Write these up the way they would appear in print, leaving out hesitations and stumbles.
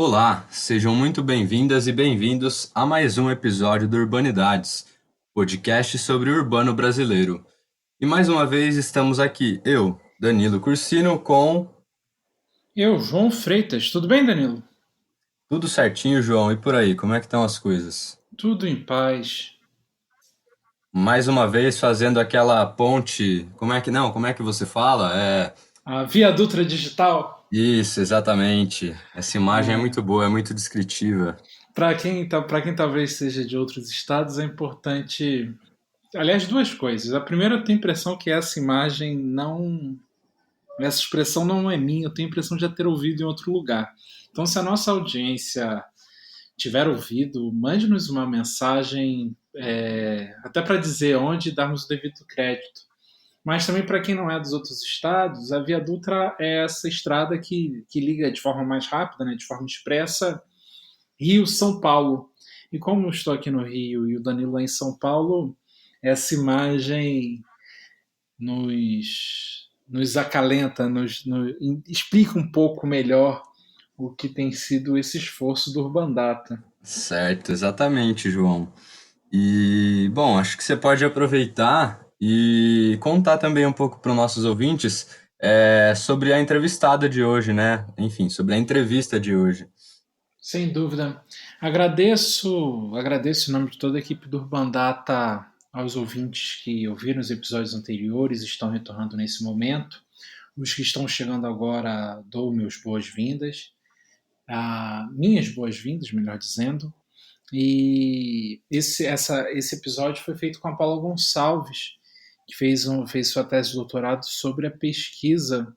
Olá, sejam muito bem-vindas e bem-vindos a mais um episódio do Urbanidades, podcast sobre o urbano brasileiro. E mais uma vez estamos aqui, eu, Danilo Cursino, com Eu, João Freitas. Tudo bem, Danilo? tudo certinho, João, e por aí, como é que estão as coisas? Tudo em paz. Mais uma vez fazendo aquela ponte, como é que você fala? A Via Dutra Digital, Isso, exatamente. Essa imagem é muito boa, é muito descritiva. para quem talvez seja de outros estados, é importante. Aliás, duas coisas. A primeira, eu tenho a impressão que essa imagem não. Essa expressão não é minha, eu tenho a impressão de já ter ouvido em outro lugar. Então, se a nossa audiência tiver ouvido, mande-nos uma mensagem, até para dizer onde e darmos o devido crédito. Mas também para quem não é dos outros estados, a Via Dutra é essa estrada que liga de forma mais rápida, né, de forma expressa, Rio-São Paulo. E como eu estou aqui no Rio e o Danilo lá em São Paulo, essa imagem nos acalenta, explica um pouco melhor o que tem sido esse esforço do Urbandata. Certo, exatamente, João. E, bom, acho que você pode aproveitar e contar também um pouco para os nossos ouvintes sobre a entrevistada de hoje, né? Enfim, sobre a entrevista de hoje. Sem dúvida. Agradeço em nome de toda a equipe do Urbandata aos ouvintes que ouviram os episódios anteriores e estão retornando nesse momento. Os que estão chegando agora, dou meus boas-vindas, minhas boas-vindas, melhor dizendo. E esse episódio foi feito com a Paula Gonçalves, que fez sua tese de doutorado sobre a pesquisa,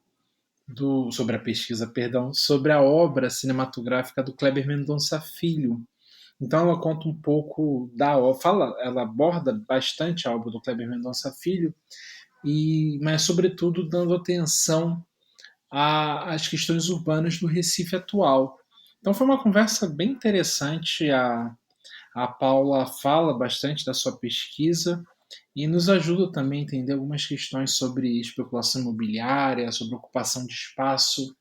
perdão, sobre a obra cinematográfica do Kleber Mendonça Filho. Então ela conta um pouco da obra, ela aborda bastante a obra do Kleber Mendonça Filho, mas sobretudo dando atenção às questões urbanas do Recife atual. Então foi uma conversa bem interessante. A Paula fala bastante da sua pesquisa e nos ajuda também a entender algumas questões sobre especulação imobiliária, sobre ocupação de espaço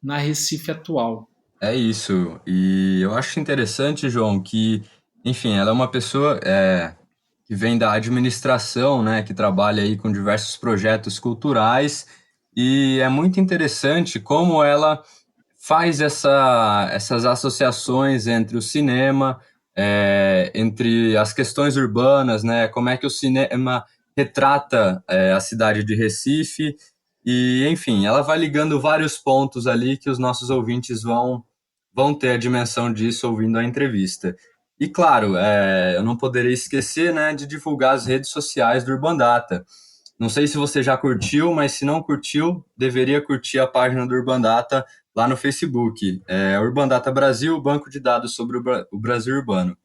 na Recife atual. É isso. E eu acho interessante, João, que, enfim, ela é uma pessoa que vem da administração, né? Que trabalha aí com diversos projetos culturais. E é muito interessante como ela faz essas associações entre o cinema, entre as questões urbanas, né? Como é que o cinema retrata a cidade de Recife e, enfim, ela vai ligando vários pontos ali que os nossos ouvintes vão ter a dimensão disso ouvindo a entrevista. E claro, eu não poderia esquecer, né, de divulgar as redes sociais do Urbandata. Não sei se você já curtiu, mas se não curtiu, deveria curtir a página do Urbandata lá no Facebook. É Urbandata Brasil, banco de dados sobre o Brasil urbano.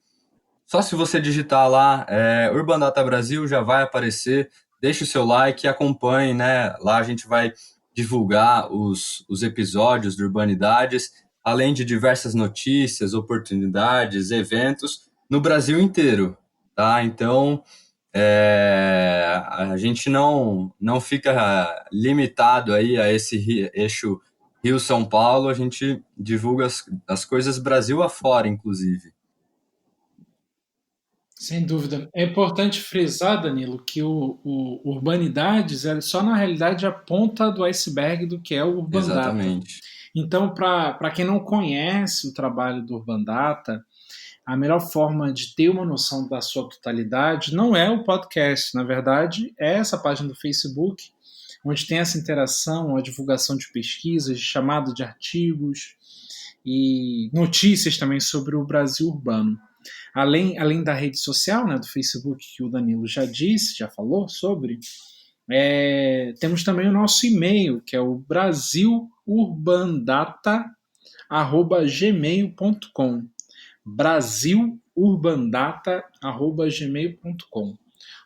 Só se você digitar lá Urbandata Brasil já vai aparecer. Deixe o seu like e acompanhe, né? Lá a gente vai divulgar os episódios do Urbanidades, além de diversas notícias, oportunidades, eventos no Brasil inteiro, tá? Então, a gente não fica limitado aí a esse eixo Rio-São Paulo, a gente divulga as coisas Brasil afora, inclusive. Sem dúvida. É importante frisar, Danilo, que o Urbanidades é só na realidade a ponta do iceberg do que é o Urbandata. Exatamente. Então, para quem não conhece o trabalho do Urbandata, a melhor forma de ter uma noção da sua totalidade não é o podcast, na verdade, é essa página do Facebook, onde tem essa interação, a divulgação de pesquisas, de chamada de artigos e notícias também sobre o Brasil urbano. Além da rede social, né, do Facebook, que o Danilo já disse, já falou sobre, temos também o nosso e-mail, que é o brasilurbandata@gmail.com. brasilurbandata@gmail.com.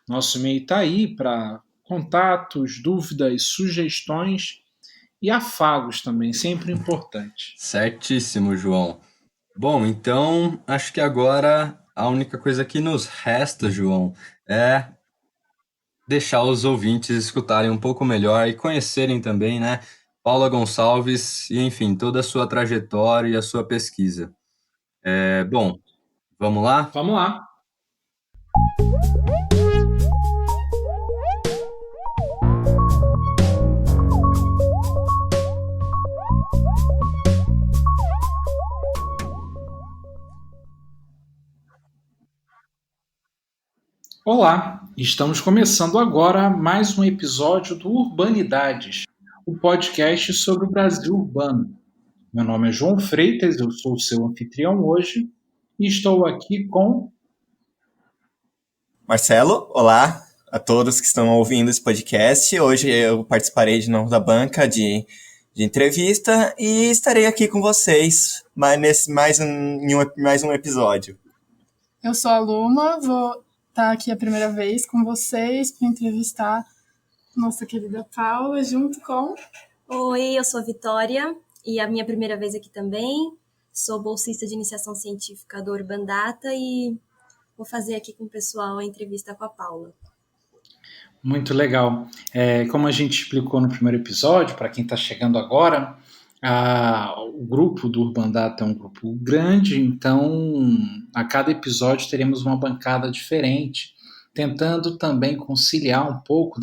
Nosso e-mail está aí para contatos, dúvidas, sugestões e afagos também, sempre importante. Certíssimo, João. Bom, então acho que agora a única coisa que nos resta, João, é deixar os ouvintes escutarem um pouco melhor e conhecerem também, né? Paula Gonçalves e, enfim, toda a sua trajetória e a sua pesquisa. Bom, vamos lá? Vamos lá. Olá, estamos começando agora mais um episódio do Urbanidades, o podcast sobre o Brasil urbano. Meu nome é João Freitas, eu sou o seu anfitrião hoje e estou aqui com. Marcelo, olá a todos que estão ouvindo esse podcast. Hoje eu participarei de novo da banca de entrevista e estarei aqui com vocês mais um episódio. Eu sou a Luma, vou estar aqui a primeira vez com vocês para entrevistar nossa querida Paula, junto com... Oi, eu sou a Vitória e é a minha primeira vez aqui também. Sou bolsista de iniciação científica do Urban Data e vou fazer aqui com o pessoal a entrevista com a Paula. Muito legal. Como a gente explicou no primeiro episódio, para quem está chegando agora, o grupo do Urban Data é um grupo grande, então a cada episódio teremos uma bancada diferente, tentando também conciliar um pouco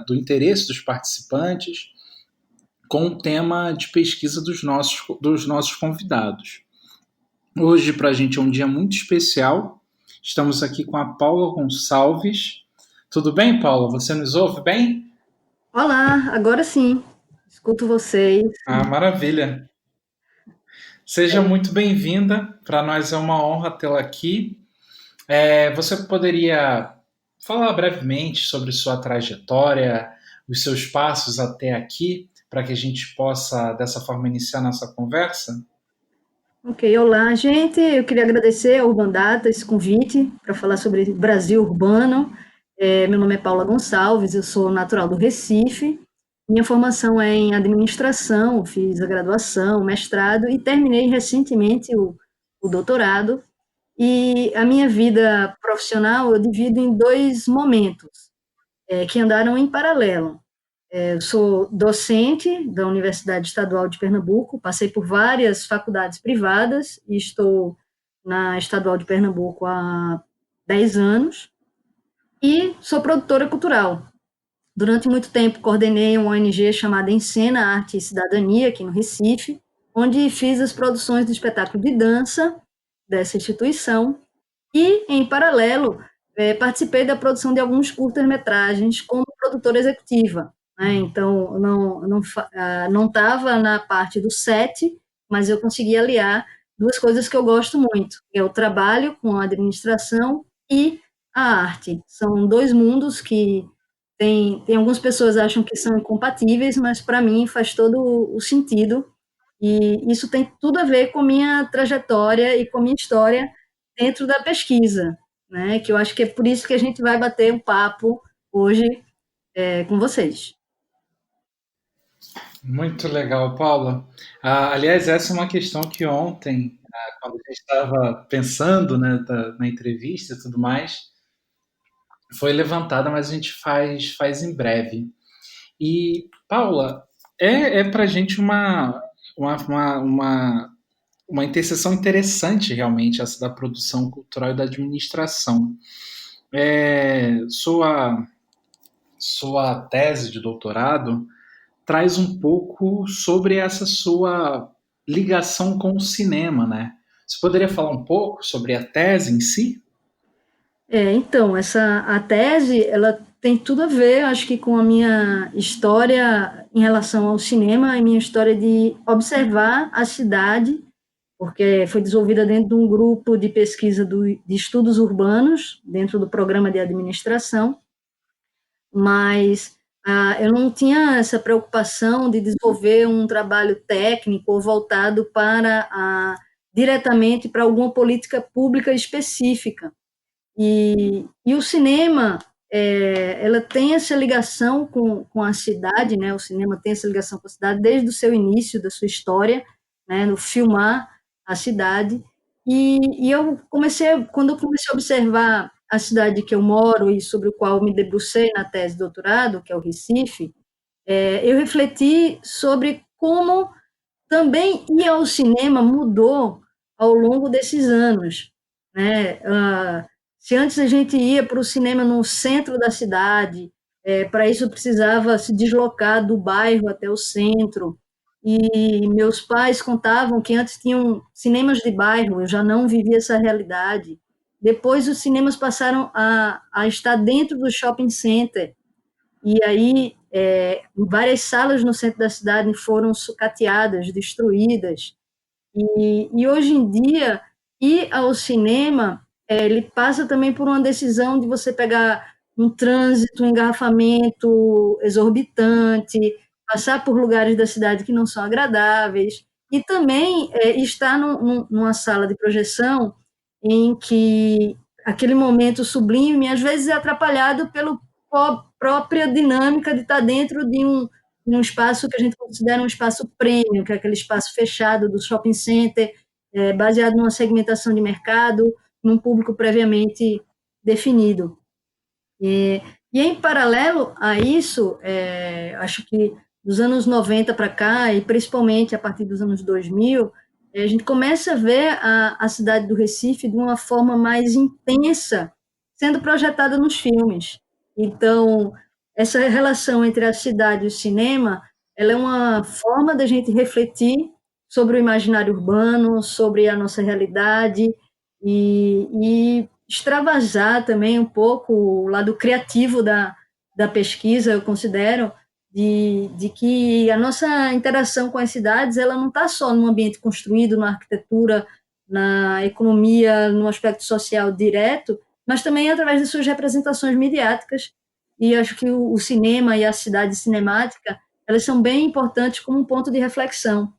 do interesse dos participantes com o tema de pesquisa dos nossos convidados. Hoje, para a gente, é um dia muito especial. Estamos aqui com a Paula Gonçalves. Tudo bem, Paula? Você nos ouve bem? Olá, agora sim. Escuto vocês. Maravilha. Seja muito bem-vinda. Para nós é uma honra tê-la aqui. Você poderia falar brevemente sobre sua trajetória, os seus passos até aqui, para que a gente possa, dessa forma, iniciar nossa conversa? Ok, olá, gente. Eu queria agradecer ao Urban Data esse convite para falar sobre Brasil urbano. Meu nome é Paula Gonçalves, eu sou natural do Recife. Minha formação é em administração, fiz a graduação, mestrado e terminei recentemente o doutorado. E a minha vida profissional eu divido em dois momentos que andaram em paralelo. Eu sou docente da Universidade Estadual de Pernambuco, passei por várias faculdades privadas e estou na Estadual de Pernambuco há 10 anos. E sou produtora cultural. Durante muito tempo coordenei uma ONG chamada Encena Arte e Cidadania, aqui no Recife, onde fiz as produções do espetáculo de dança dessa instituição. E, em paralelo, participei da produção de alguns curtas-metragens como produtora executiva. Então, não estava na parte do set, mas eu consegui aliar duas coisas que eu gosto muito, que é o trabalho com a administração e a arte. São dois mundos que tem algumas pessoas que acham que são incompatíveis, mas para mim faz todo o sentido, e isso tem tudo a ver com minha trajetória e com minha história dentro da pesquisa, né? Que eu acho que é por isso que a gente vai bater um papo hoje com vocês. Muito legal, Paula. Aliás, essa é uma questão que ontem, quando a gente estava pensando, né, na entrevista e tudo mais, foi levantada, mas a gente faz em breve. E, Paula, é para a gente uma interseção interessante, realmente, essa da produção cultural e da administração. Sua tese de doutorado traz um pouco sobre essa sua ligação com o cinema, né? Você poderia falar um pouco sobre a tese em si? Então, a tese, ela tem tudo a ver, acho que, com a minha história em relação ao cinema e minha história de observar a cidade, porque foi desenvolvida dentro de um grupo de pesquisa de estudos urbanos, dentro do programa de administração, mas eu não tinha essa preocupação de desenvolver um trabalho técnico ou voltado diretamente para alguma política pública específica. E o cinema, ela tem essa ligação com a cidade, né? O cinema tem essa ligação com a cidade desde o seu início, da sua história, né? No filmar a cidade. E quando eu comecei a observar a cidade que eu moro e sobre o qual me debrucei na tese de doutorado, que é o Recife, eu refleti sobre como também ir ao cinema mudou ao longo desses anos, né? Se antes a gente ia para o cinema no centro da cidade, para isso precisava se deslocar do bairro até o centro, e meus pais contavam que antes tinham cinemas de bairro, eu já não vivia essa realidade. Depois os cinemas passaram a estar dentro do shopping center, e aí várias salas no centro da cidade foram sucateadas, destruídas, e hoje em dia, ir ao cinema, ele passa também por uma decisão de você pegar um trânsito, um engarrafamento exorbitante, passar por lugares da cidade que não são agradáveis, e também estar numa sala de projeção em que aquele momento sublime, às vezes, é atrapalhado pela própria dinâmica de estar dentro de um espaço que a gente considera um espaço premium, que é aquele espaço fechado do shopping center, baseado numa segmentação de mercado, num público previamente definido. E em paralelo a isso, acho que dos anos 90 para cá, e principalmente a partir dos anos 2000, a gente começa a ver a cidade do Recife de uma forma mais intensa, sendo projetada nos filmes. Então, essa relação entre a cidade e o cinema, ela é uma forma da gente refletir sobre o imaginário urbano, sobre a nossa realidade e extravasar também um pouco o lado criativo da pesquisa, eu considero, de que a nossa interação com as cidades ela não está só no ambiente construído, na arquitetura, na economia, no aspecto social direto, mas também através de suas representações midiáticas. E acho que o cinema e a cidade cinemática elas são bem importantes como um ponto de reflexão.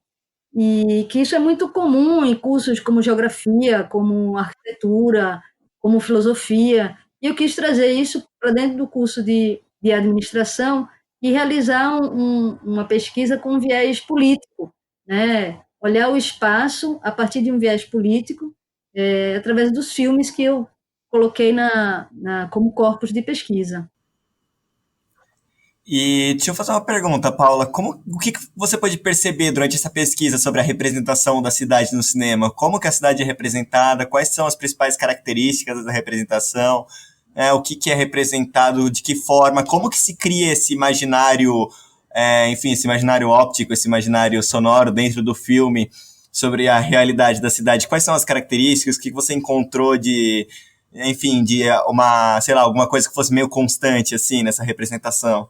E que isso é muito comum em cursos como geografia, como arquitetura, como filosofia. E eu quis trazer isso para dentro do curso de administração e realizar uma pesquisa com viés político, né? Olhar o espaço a partir de um viés político, através dos filmes que eu coloquei como corpus de pesquisa. E deixa eu fazer uma pergunta, Paula. O que você pode perceber durante essa pesquisa sobre a representação da cidade no cinema? Como que a cidade é representada? Quais são as principais características da representação? O que é representado? De que forma? Como que se cria esse imaginário, enfim, esse imaginário óptico, esse imaginário sonoro dentro do filme sobre a realidade da cidade? Quais são as características? O que você encontrou enfim, de sei lá, alguma coisa que fosse meio constante, assim, nessa representação?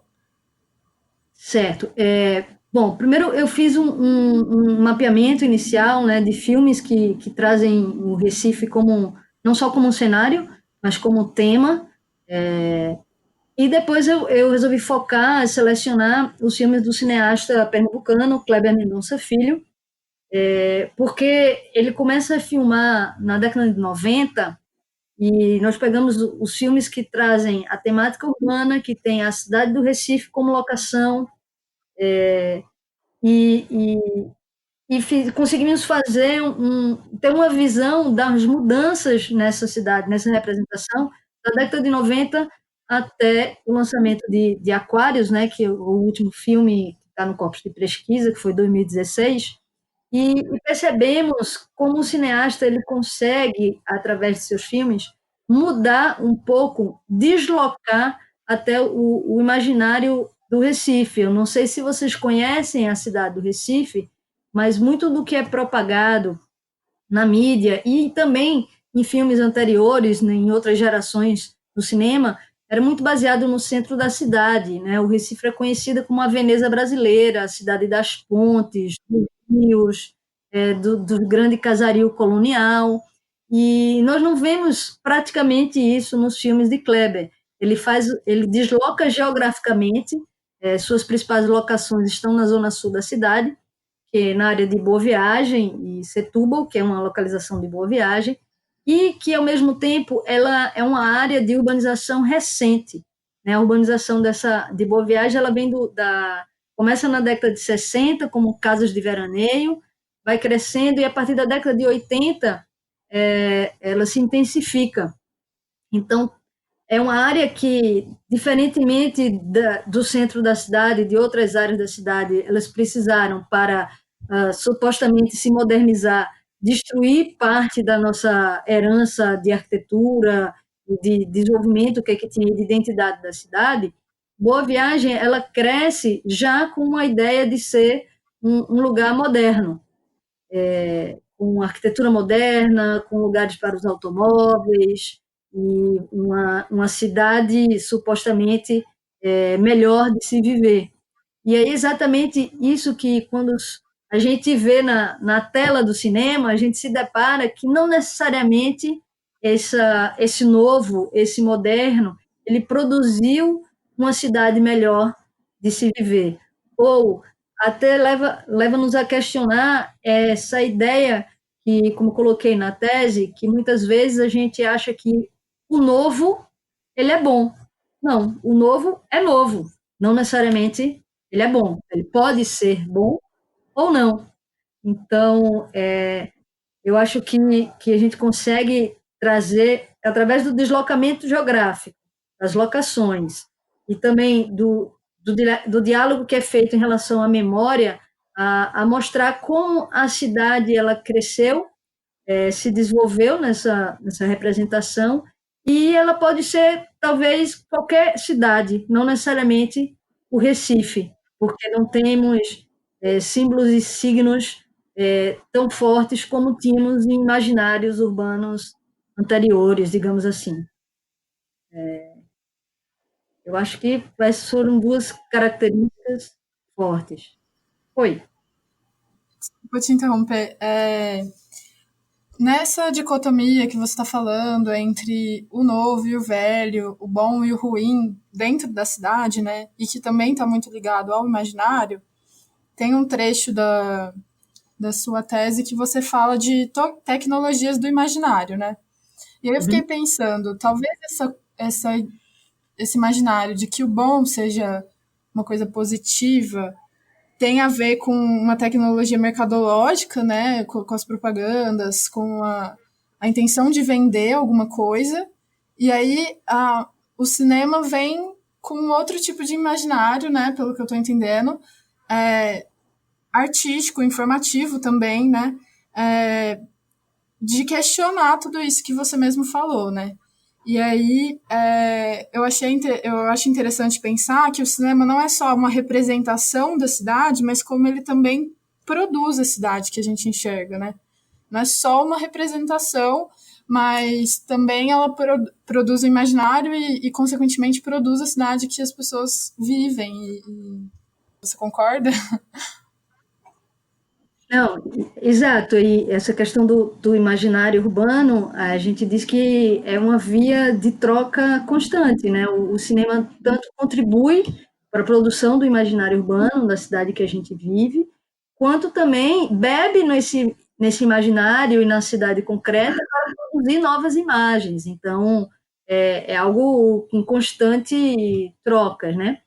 Certo. Bom, primeiro eu fiz um mapeamento inicial, né, de filmes que trazem o Recife não só como um cenário, mas como tema. E depois eu resolvi focar, selecionar os filmes do cineasta pernambucano, Kleber Mendonça Filho, porque ele começa a filmar na década de 90 e nós pegamos os filmes que trazem a temática urbana, que tem a cidade do Recife como locação, conseguimos ter uma visão das mudanças nessa cidade, nessa representação, da década de 90 até o lançamento de Aquários, né, que é o último filme que está no corpus de pesquisa, que foi 2016, e percebemos como o cineasta ele consegue, através de seus filmes, mudar um pouco, deslocar até o imaginário do Recife. Eu não sei se vocês conhecem a cidade do Recife, mas muito do que é propagado na mídia e também em filmes anteriores, né, em outras gerações do cinema, era muito baseado no centro da cidade, né? O Recife é conhecida como a Veneza brasileira, a cidade das pontes, dos rios, do grande casario colonial, e nós não vemos praticamente isso nos filmes de Kleber. Ele desloca geograficamente, suas principais locações estão na zona sul da cidade, que é na área de Boa Viagem e Setúbal, que é uma localização de Boa Viagem, e que, ao mesmo tempo, ela é uma área de urbanização recente. Né? A urbanização de Boa Viagem ela vem começa na década de 60, como casas de veraneio, vai crescendo, e a partir da década de 80, ela se intensifica. Então, é uma área que, diferentemente do centro da cidade, de outras áreas da cidade, elas precisaram para supostamente se modernizar, destruir parte da nossa herança de arquitetura, de desenvolvimento que tinha de identidade da cidade. Boa Viagem, ela cresce já com uma ideia de ser um lugar moderno, com arquitetura moderna, com lugares para os automóveis, e uma cidade supostamente melhor de se viver. E é exatamente isso que, quando a gente vê na tela do cinema, a gente se depara que não necessariamente esse novo, esse moderno, ele produziu uma cidade melhor de se viver. Ou até leva-nos a questionar essa ideia que, como coloquei na tese, que muitas vezes a gente acha que o novo, ele é bom. Não, o novo é novo, não necessariamente ele é bom. Ele pode ser bom ou não. Então, eu acho que a gente consegue trazer, através do deslocamento geográfico, das locações, e também do diálogo que é feito em relação à memória, a mostrar como a cidade ela cresceu, se desenvolveu nessa representação, e ela pode ser, talvez, qualquer cidade, não necessariamente o Recife, porque não temos símbolos e signos tão fortes como tínhamos em imaginários urbanos anteriores, digamos assim. Eu acho que essas foram duas características fortes. Oi. Vou te interromper. Nessa dicotomia que você está falando entre o novo e o velho, o bom e o ruim dentro da cidade, né, e que também está muito ligado ao imaginário, tem um trecho da sua tese que você fala de tecnologias do imaginário, né? E aí eu fiquei pensando, talvez esse imaginário de que o bom seja uma coisa positiva tem a ver com uma tecnologia mercadológica, né, com as propagandas, com a intenção de vender alguma coisa, e aí o cinema vem com outro tipo de imaginário, né, pelo que eu estou entendendo, artístico, informativo também, né, de questionar tudo isso que você mesmo falou, né. E aí eu acho interessante pensar que o cinema não é só uma representação da cidade, mas como ele também produz a cidade que a gente enxerga, né? Não é só uma representação, mas também ela produz o imaginário e consequentemente, produz a cidade que as pessoas vivem. Você concorda? Não, exato. E essa questão do imaginário urbano, a gente diz que é uma via de troca constante, né? O cinema tanto contribui para a produção do imaginário urbano da cidade que a gente vive, quanto também bebe nesse imaginário e na cidade concreta para produzir novas imagens. Então, é algo em constante trocas, né?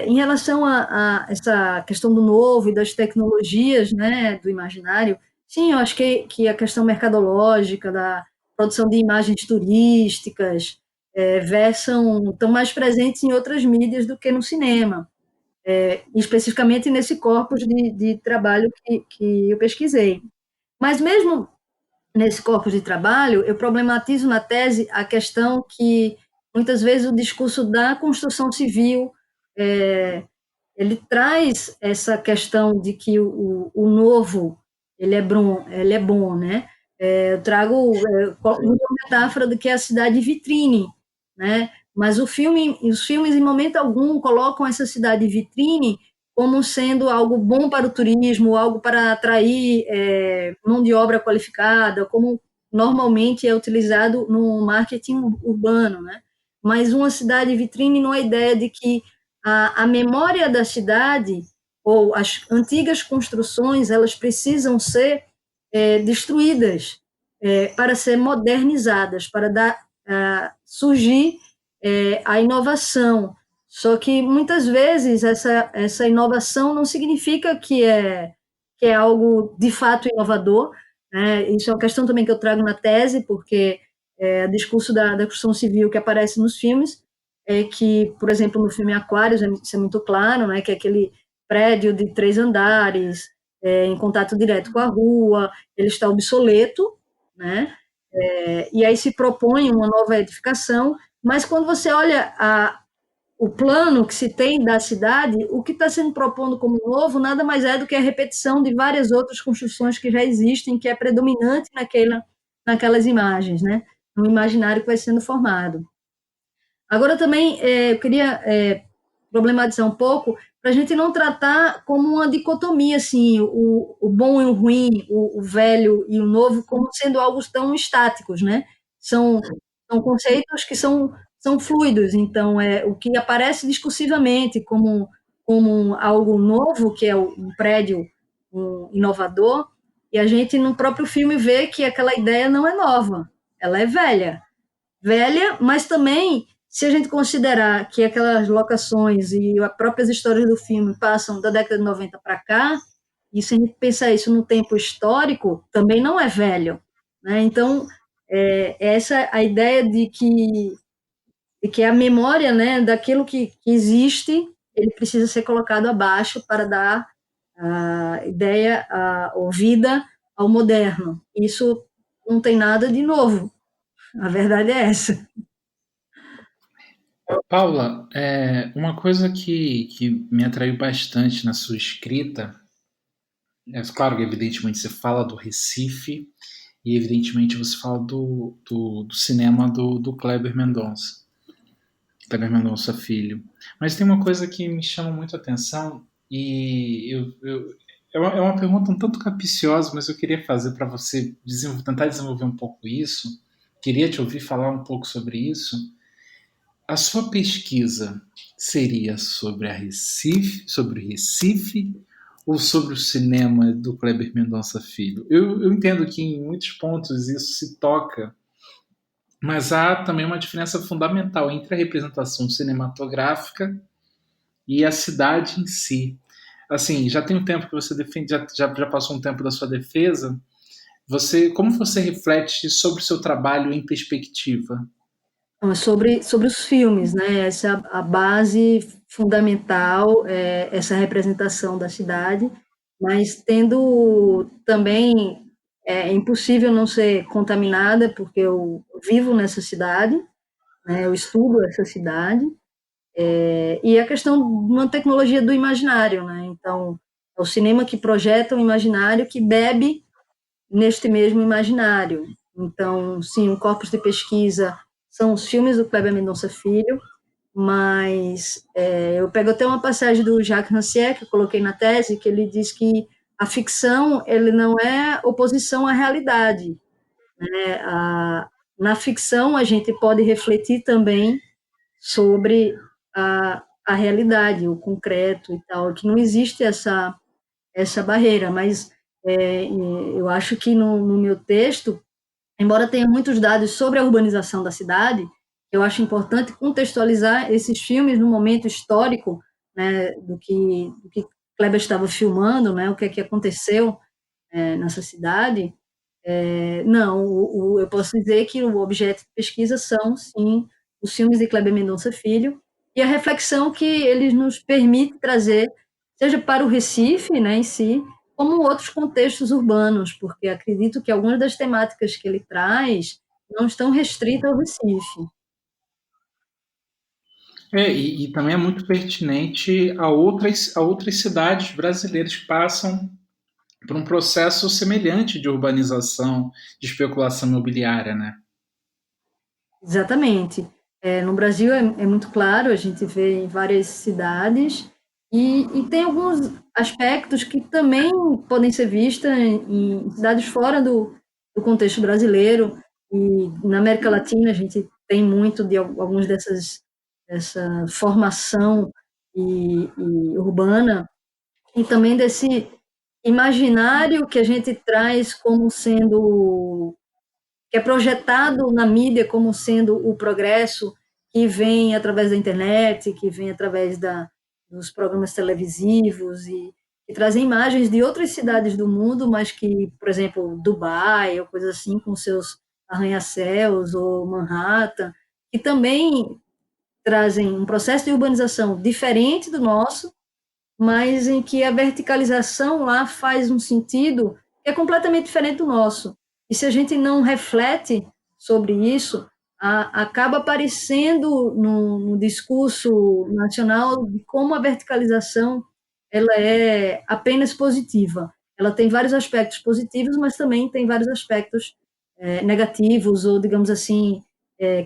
Em relação a essa questão do novo e das tecnologias, né, do imaginário, sim, eu acho que a questão mercadológica, da produção de imagens turísticas, estão mais presentes em outras mídias do que no cinema, especificamente nesse corpus de trabalho que eu pesquisei. Mas mesmo nesse corpus de trabalho, eu problematizo na tese a questão que, muitas vezes, o discurso da construção civil ele traz essa questão de que o novo ele é bom, né? Eu trago uma metáfora do que é a cidade vitrine, né? Mas os filmes em momento algum colocam essa cidade vitrine como sendo algo bom para o turismo, algo para atrair mão de obra qualificada, como normalmente é utilizado no marketing urbano, né? Mas uma cidade vitrine não é a ideia de que a memória da cidade ou as antigas construções elas precisam ser destruídas para ser modernizadas, para surgir a inovação. Só que muitas vezes essa inovação não significa que é algo de fato inovador, né? Isso é uma questão também que eu trago na tese, porque o discurso da construção civil que aparece nos filmes, é que, por exemplo, no filme Aquários, isso é muito claro, né, que é aquele prédio de 3 andares, em contato direto com a rua, ele está obsoleto, né, e aí se propõe uma nova edificação, mas quando você olha o plano que se tem da cidade, o que está sendo propondo como novo nada mais é do que a repetição de várias outras construções que já existem, que é predominante naquelas imagens, né, no imaginário que vai sendo formado. Agora também eu queria problematizar um pouco para a gente não tratar como uma dicotomia, assim, o bom e o ruim, o velho e o novo, como sendo algo tão estáticos, né? São conceitos que são fluidos, então o que aparece discursivamente como algo novo, que é um prédio inovador, e a gente no próprio filme vê que aquela ideia não é nova, ela é velha, mas também, se a gente considerar que aquelas locações e as próprias histórias do filme passam da década de 90 para cá, e se a gente pensar isso no tempo histórico, também não é velho, né? Então, essa a ideia de que a memória, né, daquilo que existe, ele precisa ser colocado abaixo para dar a ideia, ou vida ao moderno. Isso não tem nada de novo. A verdade é essa. Paula, uma coisa que me atraiu bastante na sua escrita, claro que evidentemente você fala do Recife e evidentemente você fala do cinema do Kleber Mendonça. Kleber Mendonça Filho. Mas tem uma coisa que me chama muito a atenção e é uma pergunta um tanto capciosa, mas eu queria fazer para você tentar desenvolver um pouco isso. Queria te ouvir falar um pouco sobre isso. A sua pesquisa seria sobre sobre o Recife ou sobre o cinema do Kleber Mendonça Filho? Eu entendo que em muitos pontos isso se toca, mas há também uma diferença fundamental entre a representação cinematográfica e a cidade em si. Assim, já tem um tempo que você defende, já passou um tempo da sua defesa. Como você reflete sobre o seu trabalho em perspectiva? Sobre os filmes, né? Essa é a base fundamental, essa representação da cidade, mas tendo também, é impossível não ser contaminada, porque eu vivo nessa cidade, né? Eu estudo essa cidade, e a questão de uma tecnologia do imaginário, né? Então, é o cinema que projeta um imaginário que bebe neste mesmo imaginário. Então, sim, o corpus de pesquisa são os filmes do Kleber Mendonça Filho, mas eu pego até uma passagem do Jacques Rancière, que eu coloquei na tese, que ele diz que a ficção ele não é oposição à realidade, né? Na ficção, a gente pode refletir também sobre a realidade, o concreto e tal, que não existe essa barreira, mas eu acho que no meu texto, embora tenha muitos dados sobre a urbanização da cidade, eu acho importante contextualizar esses filmes no momento histórico, né, do que Kleber estava filmando, né, o que é que aconteceu nessa cidade. Não, eu posso dizer que o objeto de pesquisa são, sim, os filmes de Kleber Mendonça Filho e a reflexão que eles nos permite trazer, seja para o Recife, né, em si, como outros contextos urbanos, porque acredito que algumas das temáticas que ele traz não estão restritas ao Recife. E também é muito pertinente a outras cidades brasileiras que passam por um processo semelhante de urbanização, de especulação imobiliária, né? Exatamente. No Brasil é muito claro, a gente vê em várias cidades, e tem alguns aspectos que também podem ser vistos em cidades fora do contexto brasileiro, e na América Latina a gente tem muito de alguns dessa formação e urbana, e também desse imaginário que a gente traz como sendo, que é projetado na mídia como sendo o progresso, que vem através da internet, que vem através dos programas televisivos, e trazem imagens de outras cidades do mundo, mas que, por exemplo, Dubai ou coisas assim, com seus arranha-céus ou Manhattan, que também trazem um processo de urbanização diferente do nosso, mas em que a verticalização lá faz um sentido que é completamente diferente do nosso. E se a gente não reflete sobre isso, acaba aparecendo no discurso nacional de como a verticalização ela é apenas positiva. Ela tem vários aspectos positivos, mas também tem vários aspectos negativos, ou, digamos assim,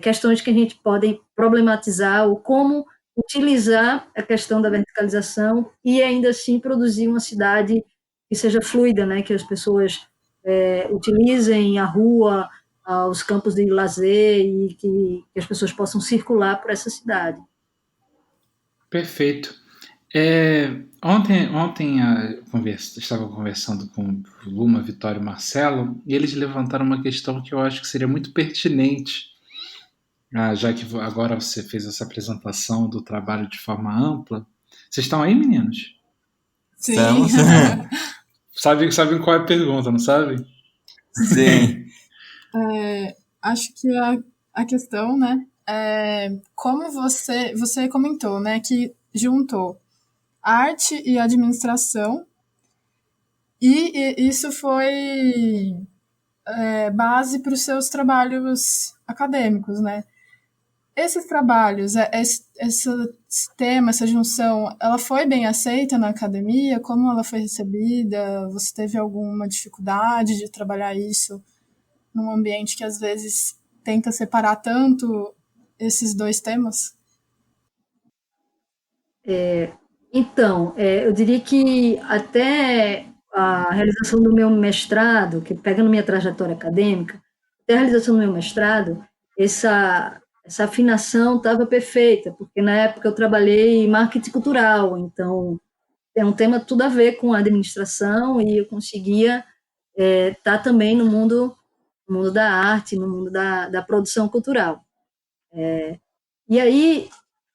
questões que a gente pode problematizar, ou como utilizar a questão da verticalização e ainda assim produzir uma cidade que seja fluida, né? Que as pessoas utilizem a rua, os campos de lazer e que as pessoas possam circular por essa cidade. Perfeito. Ontem estava conversando com o Luma, Vitória e Marcelo, e eles levantaram uma questão que eu acho que seria muito pertinente, já que agora você fez essa apresentação do trabalho de forma ampla. Vocês estão aí, meninos? Sim. Estamos. Sabem qual é a pergunta, não sabem? Sim. Acho que a questão, né, é como você comentou, né, que juntou arte e administração, e isso foi base para os seus trabalhos acadêmicos, né? Esses trabalhos, esse tema, essa junção, ela foi bem aceita na academia? Como ela foi recebida? Você teve alguma dificuldade de trabalhar isso num ambiente que às vezes tenta separar tanto esses dois temas? Então, eu diria que até a realização do meu mestrado, que pega na minha trajetória acadêmica, até a realização do meu mestrado, essa afinação estava perfeita, porque na época eu trabalhei em marketing cultural, então é um tema tudo a ver com a administração e eu conseguia estar também no mundo da arte, no mundo da produção cultural. E aí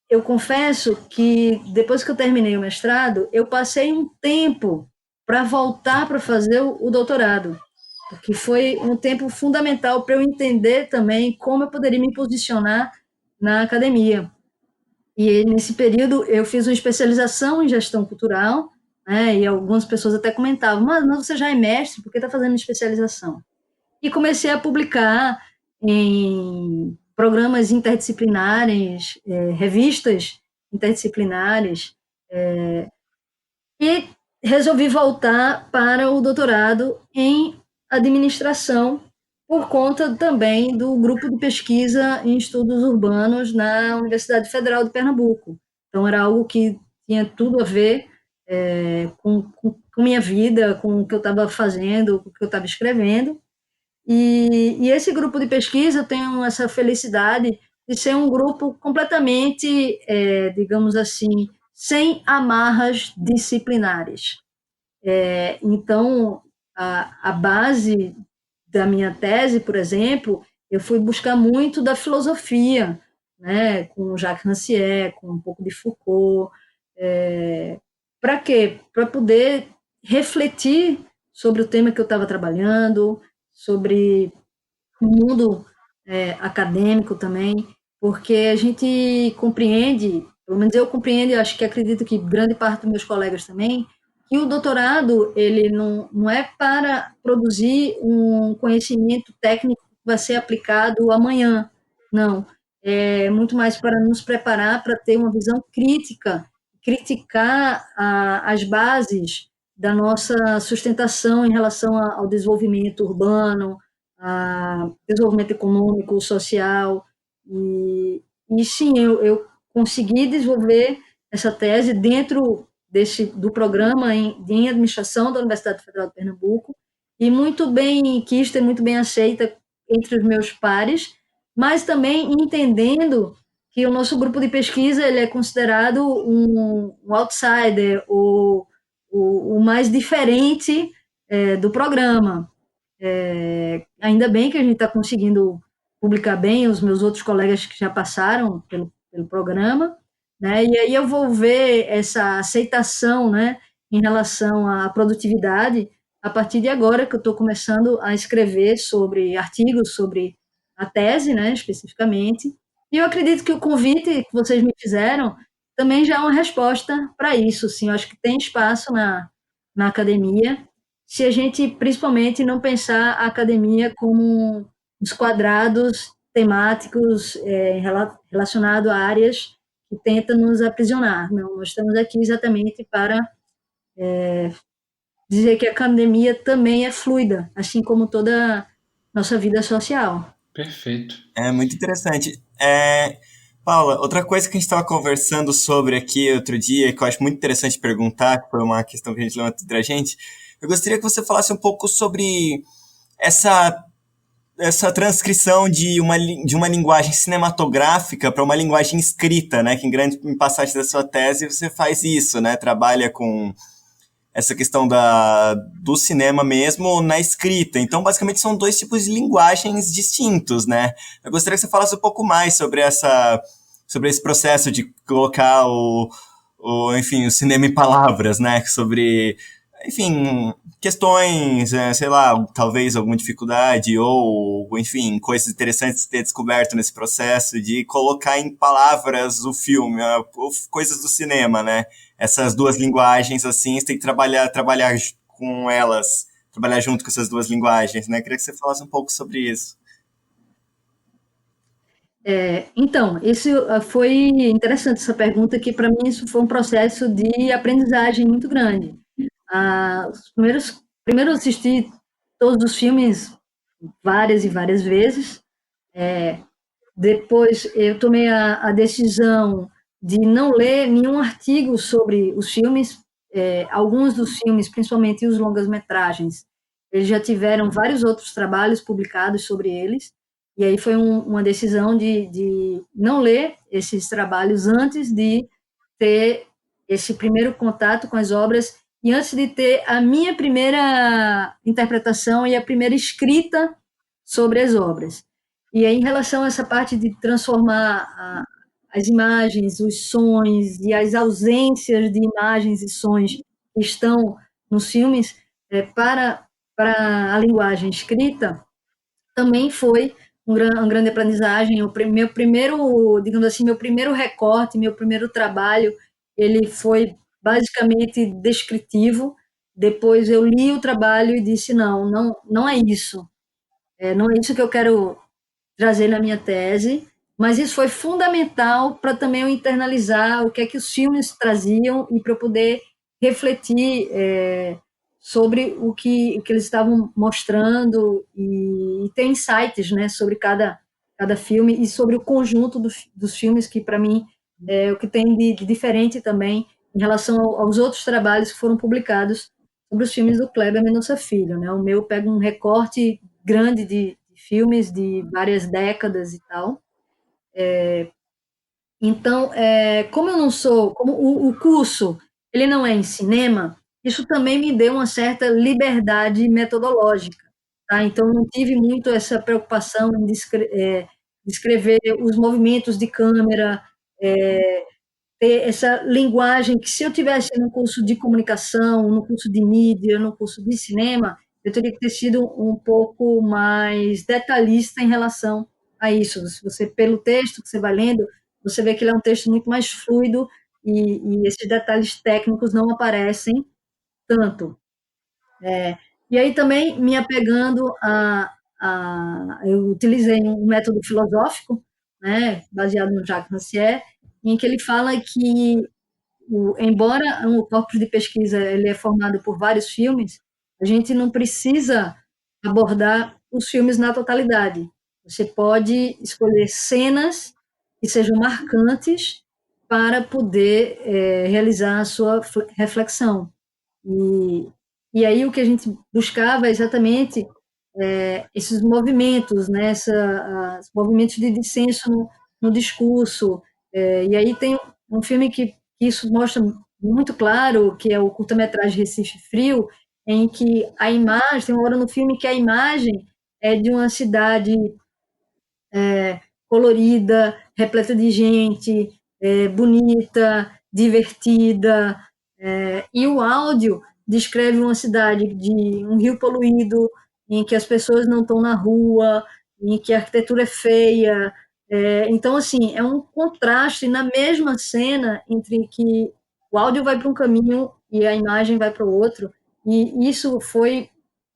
eu confesso que depois que eu terminei o mestrado, eu passei um tempo para voltar para fazer o doutorado, porque foi um tempo fundamental para eu entender também como eu poderia me posicionar na academia. E nesse período eu fiz uma especialização em gestão cultural, né, e algumas pessoas até comentavam, mas você já é mestre, por que está fazendo especialização? E comecei a publicar em programas interdisciplinares, revistas interdisciplinares, e resolvi voltar para o doutorado em administração por conta também do grupo de pesquisa em estudos urbanos na Universidade Federal de Pernambuco. Então, era algo que tinha tudo a ver com minha vida, com o que eu estava fazendo, com o que eu estava escrevendo. E esse grupo de pesquisa tem essa felicidade de ser um grupo completamente, digamos assim, sem amarras disciplinares. Então, a base da minha tese, por exemplo, eu fui buscar muito da filosofia, né, com Jacques Rancière, com um pouco de Foucault. Para quê? Para poder refletir sobre o tema que eu estava trabalhando, sobre o mundo acadêmico também, porque a gente compreende, pelo menos eu compreendo, e acho que acredito que grande parte dos meus colegas também, que o doutorado ele não é para produzir um conhecimento técnico que vai ser aplicado amanhã, não. É muito mais para nos preparar para ter uma visão crítica, criticar as bases da nossa sustentação em relação ao desenvolvimento urbano, a desenvolvimento econômico, social, e sim, eu consegui desenvolver essa tese dentro do programa em administração da Universidade Federal de Pernambuco, e muito bem quista e muito bem aceita entre os meus pares, mas também entendendo que o nosso grupo de pesquisa ele é considerado um outsider, o mais diferente do programa. Ainda bem que a gente está conseguindo publicar bem, os meus outros colegas que já passaram pelo programa, né? E aí eu vou ver essa aceitação, né, em relação à produtividade a partir de agora que eu estou começando a escrever sobre artigos sobre a tese, né, especificamente. E eu acredito que o convite que vocês me fizeram também já é uma resposta para isso. Sim, eu acho que tem espaço na academia, se a gente principalmente não pensar a academia como os quadrados temáticos relacionados a áreas que tentam nos aprisionar. Não, nós estamos aqui exatamente para dizer que a academia também é fluida, assim como toda nossa vida social. Perfeito. É muito interessante. Paula, outra coisa que a gente estava conversando sobre aqui outro dia, que eu acho muito interessante perguntar, que foi uma questão que a gente levantou entre a gente, eu gostaria que você falasse um pouco sobre essa transcrição de uma linguagem cinematográfica para uma linguagem escrita, né? Que em passagem da sua tese você faz isso, né? Trabalha com essa questão do cinema mesmo na escrita. Então, basicamente, são dois tipos de linguagens distintos, né? Eu gostaria que você falasse um pouco mais sobre esse processo de colocar enfim, o cinema em palavras, né? Sobre, enfim, questões, sei lá, talvez alguma dificuldade ou, enfim, coisas interessantes que você tenha descoberto nesse processo de colocar em palavras o filme, coisas do cinema, né? Essas duas linguagens, assim, você tem que trabalhar com elas, trabalhar junto com essas duas linguagens, né? Queria que você falasse um pouco sobre isso. Então, isso foi interessante, essa pergunta, que para mim isso foi um processo de aprendizagem muito grande. Primeiro eu assisti todos os filmes várias e várias vezes, depois eu tomei a decisão de não ler nenhum artigo sobre os filmes, alguns dos filmes, principalmente os longas-metragens, eles já tiveram vários outros trabalhos publicados sobre eles, e aí foi uma decisão de não ler esses trabalhos antes de ter esse primeiro contato com as obras e antes de ter a minha primeira interpretação e a primeira escrita sobre as obras. E aí, em relação a essa parte de transformar as imagens, os sons e as ausências de imagens e sons que estão nos filmes para a linguagem escrita, também foi uma grande aprendizagem. Meu primeiro, digamos assim, meu primeiro recorte, meu primeiro trabalho, ele foi basicamente descritivo. Depois eu li o trabalho e disse, não é isso. Não é isso que eu quero trazer na minha tese, mas isso foi fundamental para também eu internalizar o que é que os filmes traziam e para eu poder refletir sobre o que eles estavam mostrando e ter insights, né, sobre cada filme e sobre o conjunto dos filmes, que para mim é o que tem de diferente também em relação aos outros trabalhos que foram publicados sobre os filmes do Kleber Mendonça Filho, né? O meu pega um recorte grande de filmes de várias décadas e tal. Então, como eu não sou, como o curso ele não é em cinema, isso também me deu uma certa liberdade metodológica, tá? Então, não tive muito essa preocupação em descrever os movimentos de câmera, ter essa linguagem que, se eu tivesse no curso de comunicação, no curso de mídia, no curso de cinema, eu teria que ter sido um pouco mais detalhista em relação a isso. Se você, pelo texto que você vai lendo, você vê que ele é um texto muito mais fluido e esses detalhes técnicos não aparecem tanto. E aí também me apegando eu utilizei um método filosófico, né, baseado no Jacques Rancière, em que ele fala que embora o corpus de pesquisa ele é formado por vários filmes, a gente não precisa abordar os filmes na totalidade. Você pode escolher cenas que sejam marcantes para poder realizar a sua reflexão. E aí o que a gente buscava é exatamente esses movimentos, né, os movimentos de dissenso no discurso. E aí tem um filme que isso mostra muito claro, que é o curta-metragem Recife Frio, em que a imagem, tem uma hora no filme que a imagem é de uma cidade colorida, repleta de gente, bonita, divertida, e o áudio descreve uma cidade de um rio poluído, em que as pessoas não estão na rua, em que a arquitetura é feia. Então, assim, é um contraste na mesma cena entre que o áudio vai para um caminho e a imagem vai para o outro. E isso foi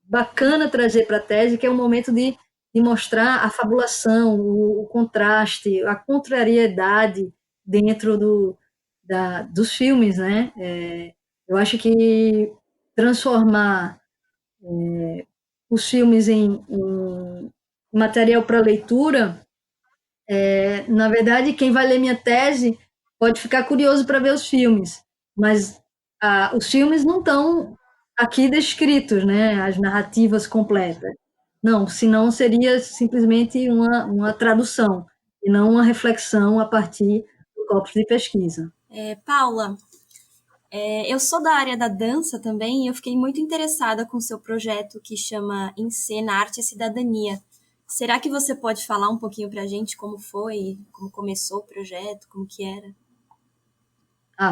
bacana trazer para a tese, que é um momento de mostrar a fabulação, o contraste, a contrariedade dentro dos filmes, né? Eu acho que transformar os filmes em material para leitura, na verdade, quem vai ler minha tese pode ficar curioso para ver os filmes, mas os filmes não estão aqui descritos, né? As narrativas completas. Não, senão seria simplesmente uma tradução e não uma reflexão a partir do corpus de pesquisa. Paula, eu sou da área da dança também e eu fiquei muito interessada com o seu projeto que chama Encena Arte e Cidadania. Será que você pode falar um pouquinho para a gente como foi, como começou o projeto, como que era?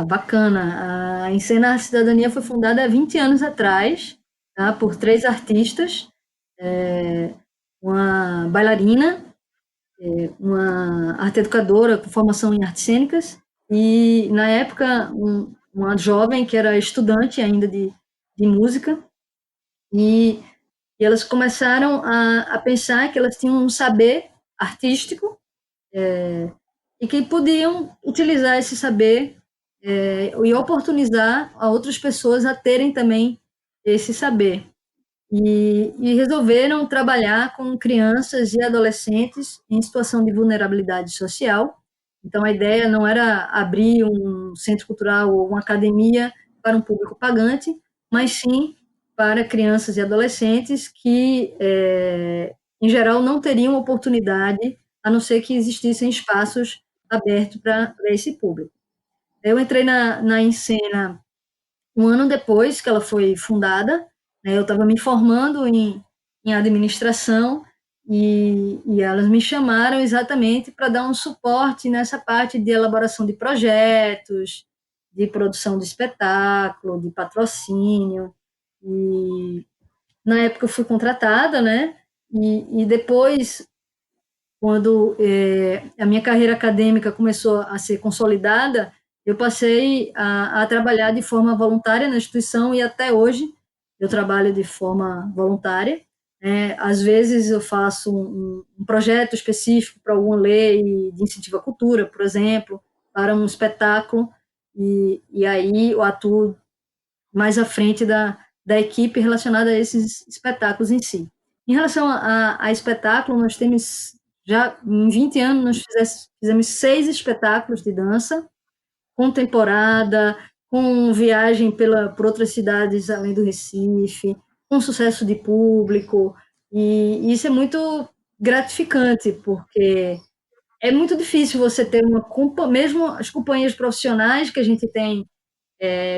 Bacana. A Encena Arte e Cidadania foi fundada há 20 anos atrás, tá, por 3 artistas, uma bailarina, uma arte educadora com formação em artes cênicas e, na época, uma jovem que era estudante ainda de música, e elas começaram a pensar que elas tinham um saber artístico e que podiam utilizar esse saber e oportunizar a outras pessoas a terem também esse saber. E resolveram trabalhar com crianças e adolescentes em situação de vulnerabilidade social. Então, a ideia não era abrir um centro cultural ou uma academia para um público pagante, mas sim para crianças e adolescentes que, em geral, não teriam oportunidade, a não ser que existissem espaços abertos para esse público. Eu entrei na Encena um ano depois que ela foi fundada, né? Eu estava me formando em administração e elas me chamaram exatamente para dar um suporte nessa parte de elaboração de projetos, de produção de espetáculo, de patrocínio. E na época eu fui contratada, né? E depois, quando a minha carreira acadêmica começou a ser consolidada, eu passei a trabalhar de forma voluntária na instituição e até hoje eu trabalho de forma voluntária. Às vezes eu faço um projeto específico para alguma lei de incentivo à cultura, por exemplo, para um espetáculo, e aí eu atuo mais à frente da equipe relacionada a esses espetáculos em si. Em relação a espetáculo, nós temos, já em 20 anos, nós fizemos 6 espetáculos de dança, com temporada, com viagem por outras cidades além do Recife, com sucesso de público, e isso é muito gratificante, porque é muito difícil você ter mesmo as companhias profissionais que a gente tem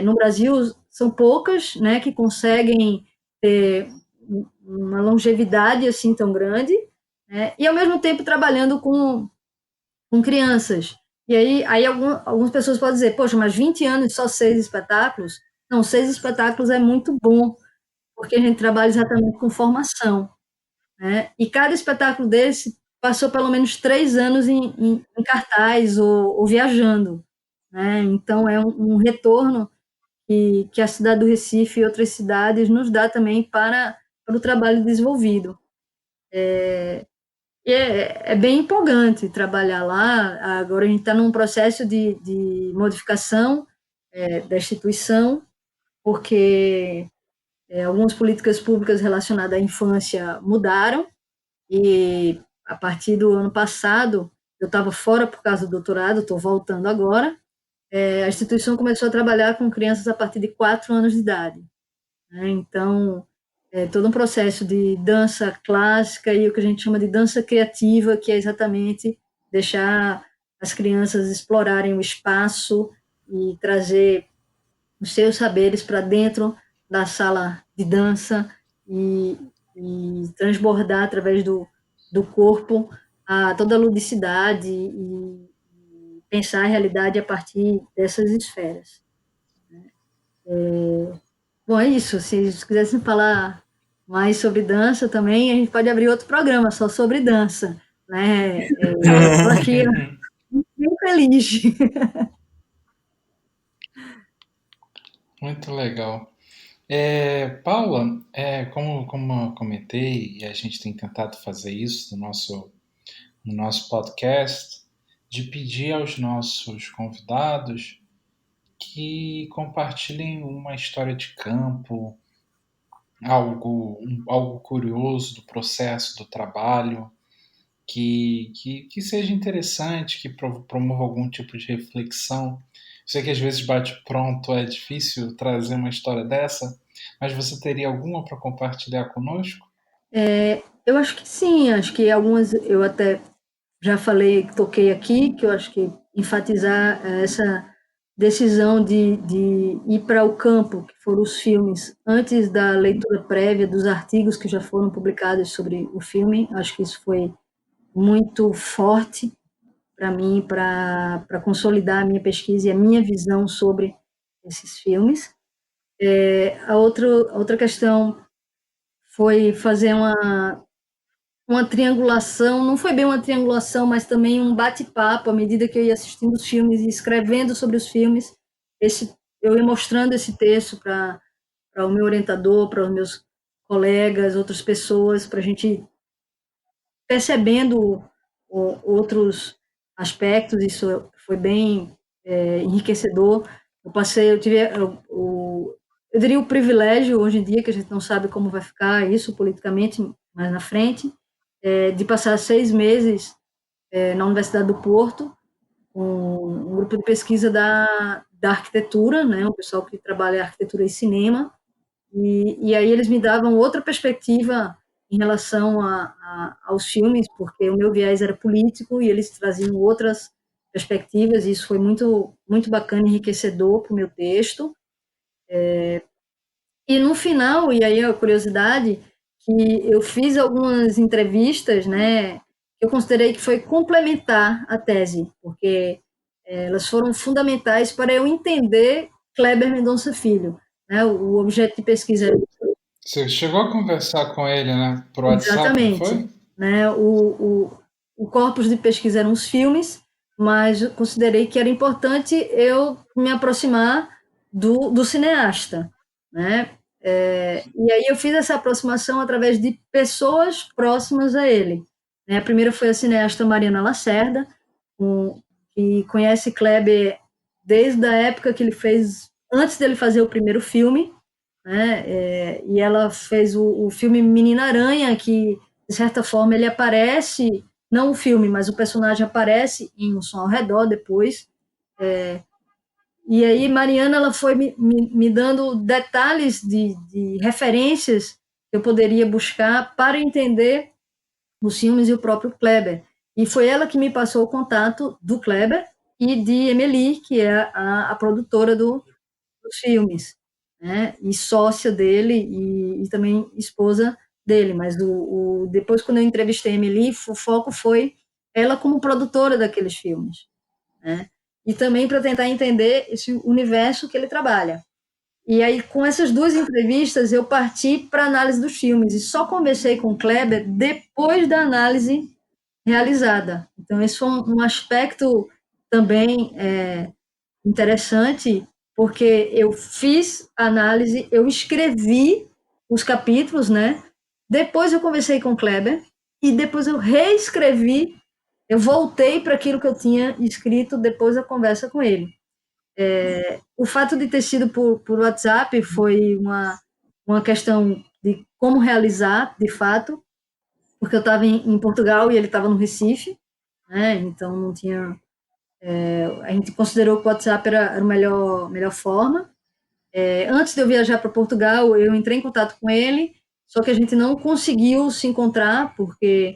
no Brasil, são poucas, né, que conseguem ter uma longevidade assim tão grande, né, e ao mesmo tempo trabalhando com crianças. E aí algumas pessoas podem dizer, poxa, mas 20 anos só 6 espetáculos? Não, 6 espetáculos é muito bom, porque a gente trabalha exatamente com formação, né? E cada espetáculo desse passou pelo menos 3 anos em cartaz ou viajando, né? Então é um retorno que a cidade do Recife e outras cidades nos dá também para o trabalho desenvolvido. É bem empolgante trabalhar lá. Agora a gente está num processo de modificação da instituição, porque algumas políticas públicas relacionadas à infância mudaram, e a partir do ano passado, eu estava fora por causa do doutorado, estou voltando agora, a instituição começou a trabalhar com crianças a partir de 4 anos de idade, né? Então, todo um processo de dança clássica e o que a gente chama de dança criativa, que é exatamente deixar as crianças explorarem o espaço e trazer os seus saberes para dentro da sala de dança e transbordar através do corpo toda a ludicidade e pensar a realidade a partir dessas esferas. Bom, é isso. Se vocês quisessem falar mais sobre dança também, a gente pode abrir outro programa só sobre dança, né? Eu tô aqui muito feliz. Muito legal. Paula, como eu comentei, e a gente tem tentado fazer isso no nosso podcast, de pedir aos nossos convidados que compartilhem uma história de campo, algo curioso do processo do trabalho, que seja interessante, que promova algum tipo de reflexão. Sei que às vezes bate pronto, é difícil trazer uma história dessa, mas você teria alguma para compartilhar conosco? Eu acho que sim, acho que algumas eu até já falei, toquei aqui, que eu acho que enfatizar essa decisão de ir para o campo, que foram os filmes, antes da leitura prévia dos artigos que já foram publicados sobre o filme, acho que isso foi muito forte para mim, para consolidar a minha pesquisa e a minha visão sobre esses filmes. A outra questão foi fazer uma triangulação, não foi bem uma triangulação, mas também um bate-papo à medida que eu ia assistindo os filmes e escrevendo sobre os filmes. Eu ia mostrando esse texto para o meu orientador, para os meus colegas, outras pessoas, para a gente percebendo outros aspectos. Isso foi bem enriquecedor. Eu tive eu diria o privilégio hoje em dia, que a gente não sabe como vai ficar isso politicamente mais na frente, de passar 6 meses na Universidade do Porto, com um grupo de pesquisa da arquitetura, né, um pessoal que trabalha arquitetura e cinema, e aí eles me davam outra perspectiva em relação aos filmes, porque o meu viés era político e eles traziam outras perspectivas, e isso foi muito, muito bacana e enriquecedor para o meu texto. E no final, e aí a curiosidade, que eu fiz algumas entrevistas, né, que eu considerei que foi complementar a tese, porque elas foram fundamentais para eu entender Kleber Mendonça Filho, né, o objeto de pesquisa. Você chegou a conversar com ele, né, por WhatsApp, não Exatamente, foi? né, o corpus de pesquisa eram os filmes, mas eu considerei que era importante eu me aproximar do cineasta, né? E aí eu fiz essa aproximação através de pessoas próximas a ele. Né? A primeira foi a cineasta Mariana Lacerda, que conhece Kleber desde a época que ele fez, antes dele fazer o primeiro filme, né? E ela fez o filme Menina Aranha, que, de certa forma, ele aparece, não o filme, mas o personagem aparece em Um Som ao Redor depois. E aí Mariana ela foi me dando detalhes de referências que eu poderia buscar para entender os filmes e o próprio Kleber. E foi ela que me passou o contato do Kleber e de Emily, que é a produtora dos filmes, né? E sócia dele e também esposa dele. Mas depois, quando eu entrevistei a Emily, o foco foi ela como produtora daqueles filmes, né? E também para tentar entender esse universo que ele trabalha. E aí, com essas duas entrevistas, eu parti para a análise dos filmes e só conversei com o Kleber depois da análise realizada. Então, esse foi um aspecto também interessante, porque eu fiz a análise, eu escrevi os capítulos, né? Depois eu conversei com o Kleber e depois eu reescrevi, eu voltei para aquilo que eu tinha escrito depois da conversa com ele. O fato de ter sido por WhatsApp foi uma questão de como realizar, de fato, porque eu estava em Portugal e ele estava no Recife, né? Então não tinha. A gente considerou que o WhatsApp era a melhor forma. Antes de eu viajar para Portugal, eu entrei em contato com ele, só que a gente não conseguiu se encontrar, porque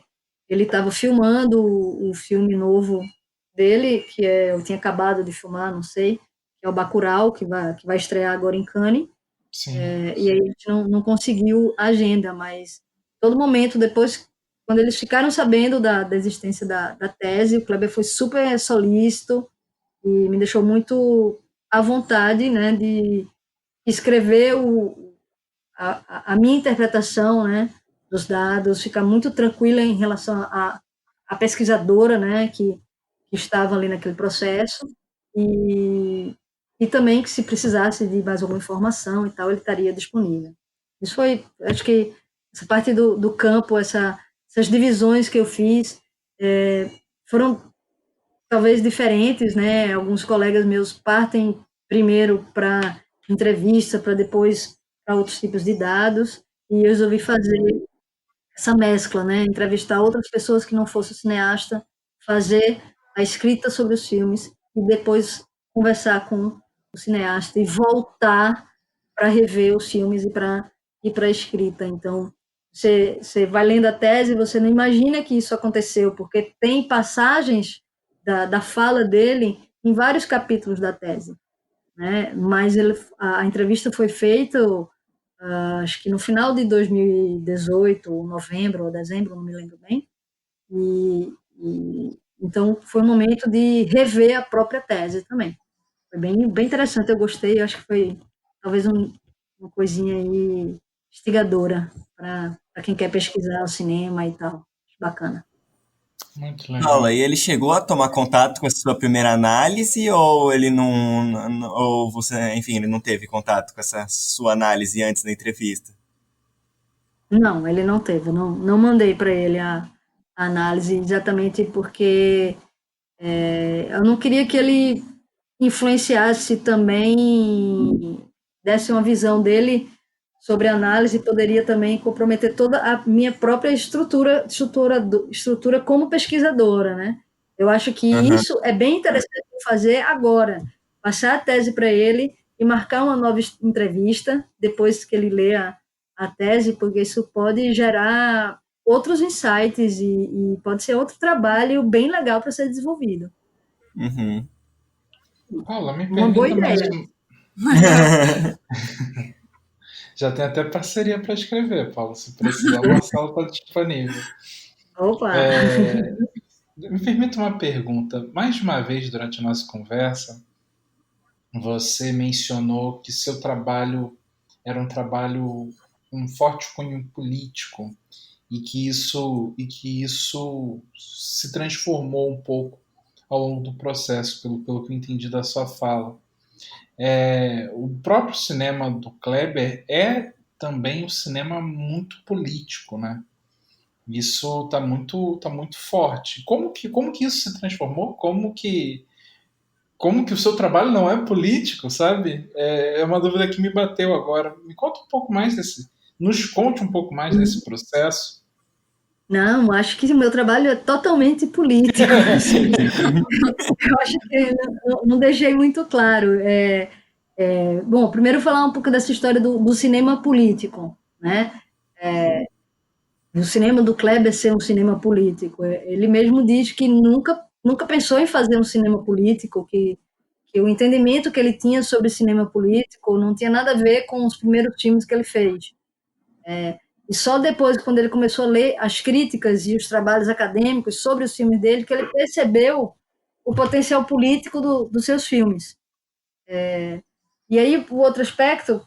ele estava filmando o filme novo dele, eu tinha acabado de filmar, não sei, que é o Bacurau, que vai estrear agora em Cannes. Sim. E aí a gente não conseguiu a agenda, mas todo momento, depois, quando eles ficaram sabendo da existência da tese, o Kleber foi super solícito e me deixou muito à vontade, né, de escrever a minha interpretação, né, dos dados, ficar muito tranquila em relação à pesquisadora, né, que estava ali naquele processo, e também que se precisasse de mais alguma informação e tal, ele estaria disponível. Isso foi, acho que essa parte do campo, essas divisões que eu fiz, foram talvez diferentes, né? Alguns colegas meus partem primeiro para entrevista, para depois para outros tipos de dados, e eu resolvi fazer essa mescla, né? Entrevistar outras pessoas que não fossem cineasta, fazer a escrita sobre os filmes e depois conversar com o cineasta e voltar para rever os filmes e para a escrita. Então, você vai lendo a tese, você não imagina que isso aconteceu, porque tem passagens da fala dele em vários capítulos da tese, né? Mas a entrevista foi feita, acho que no final de 2018, ou novembro ou dezembro, não me lembro bem, então foi um momento de rever a própria tese também. Foi bem interessante, eu gostei, acho que foi talvez uma coisinha aí instigadora para quem quer pesquisar o cinema e tal. Bacana. Muito legal. Paula, e ele chegou a tomar contato com a sua primeira análise ou ele não, ou você, enfim, ele não teve contato com essa sua análise antes da entrevista? Não, ele não teve, não mandei para ele a análise exatamente porque eu não queria que ele influenciasse também, desse uma visão dele sobre a análise, poderia também comprometer toda a minha própria estrutura como pesquisadora, né? Eu acho que isso é bem interessante fazer agora, passar a tese para ele e marcar uma nova entrevista depois que ele lê a tese, porque isso pode gerar outros insights e pode ser outro trabalho bem legal para ser desenvolvido. Uhum. Paula, me Uma boa permita mais ideia. Já tem até parceria para escrever, Paulo. Se precisar, o Marcelo está disponível. Opa! Me permita uma pergunta. Mais de uma vez durante a nossa conversa, você mencionou que seu trabalho era um trabalho com um forte cunho político e que isso se transformou um pouco ao longo do processo, pelo que eu entendi da sua fala. O próprio cinema do Kleber é também um cinema muito político, né? Isso tá muito forte. Como que isso se transformou? Como que o seu trabalho não é político, sabe? É uma dúvida que me bateu agora. Me conta um pouco mais nos conte um pouco mais desse processo. Não, acho que o meu trabalho é totalmente político. Eu acho que não deixei muito claro. Bom, primeiro falar um pouco dessa história do cinema político, né? Do cinema do Kleber ser um cinema político. Ele mesmo diz que nunca pensou em fazer um cinema político, que o entendimento que ele tinha sobre cinema político não tinha nada a ver com os primeiros filmes que ele fez. E só depois, quando ele começou a ler as críticas e os trabalhos acadêmicos sobre os filmes dele, que ele percebeu o potencial político dos seus filmes. E aí, o outro aspecto,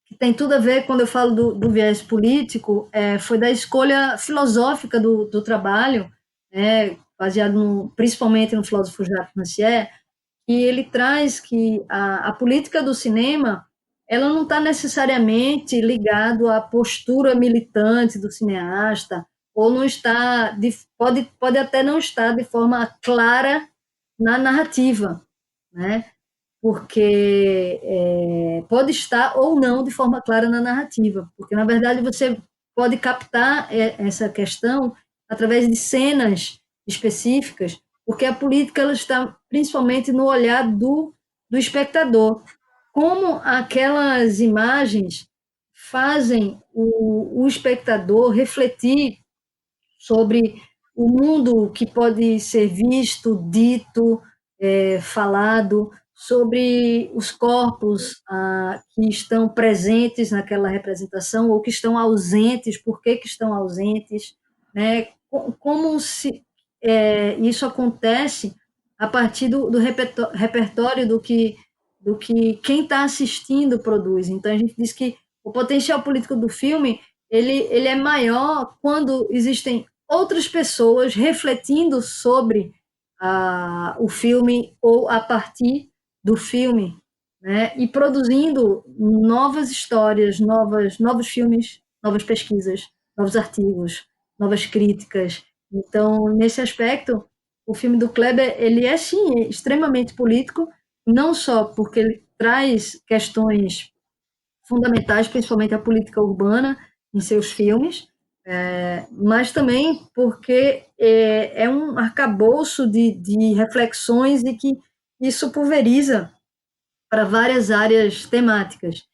que tem tudo a ver quando eu falo do viés político, foi da escolha filosófica do trabalho, baseado principalmente no filósofo Jacques Rancière, e ele traz que a política do cinema ela não está necessariamente ligado à postura militante do cineasta, ou não está, pode até não estar de forma clara na narrativa, né? Porque pode estar ou não de forma clara na narrativa, porque, na verdade, você pode captar essa questão através de cenas específicas, porque a política ela está principalmente no olhar do espectador. Como aquelas imagens fazem o espectador refletir sobre o mundo que pode ser visto, dito, falado, sobre os corpos que estão presentes naquela representação ou que estão ausentes, por que estão ausentes, né? Como se isso acontece a partir do repertório do que quem está assistindo produz. Então, a gente diz que o potencial político do filme ele é maior quando existem outras pessoas refletindo sobre o filme ou a partir do filme, né? E produzindo novas histórias, novos filmes, novas pesquisas, novos artigos, novas críticas. Então, nesse aspecto, o filme do Kleber ele é sim extremamente político, não só porque ele traz questões fundamentais, principalmente a política urbana, em seus filmes, mas também porque é um arcabouço de reflexões e que isso pulveriza para várias áreas temáticas.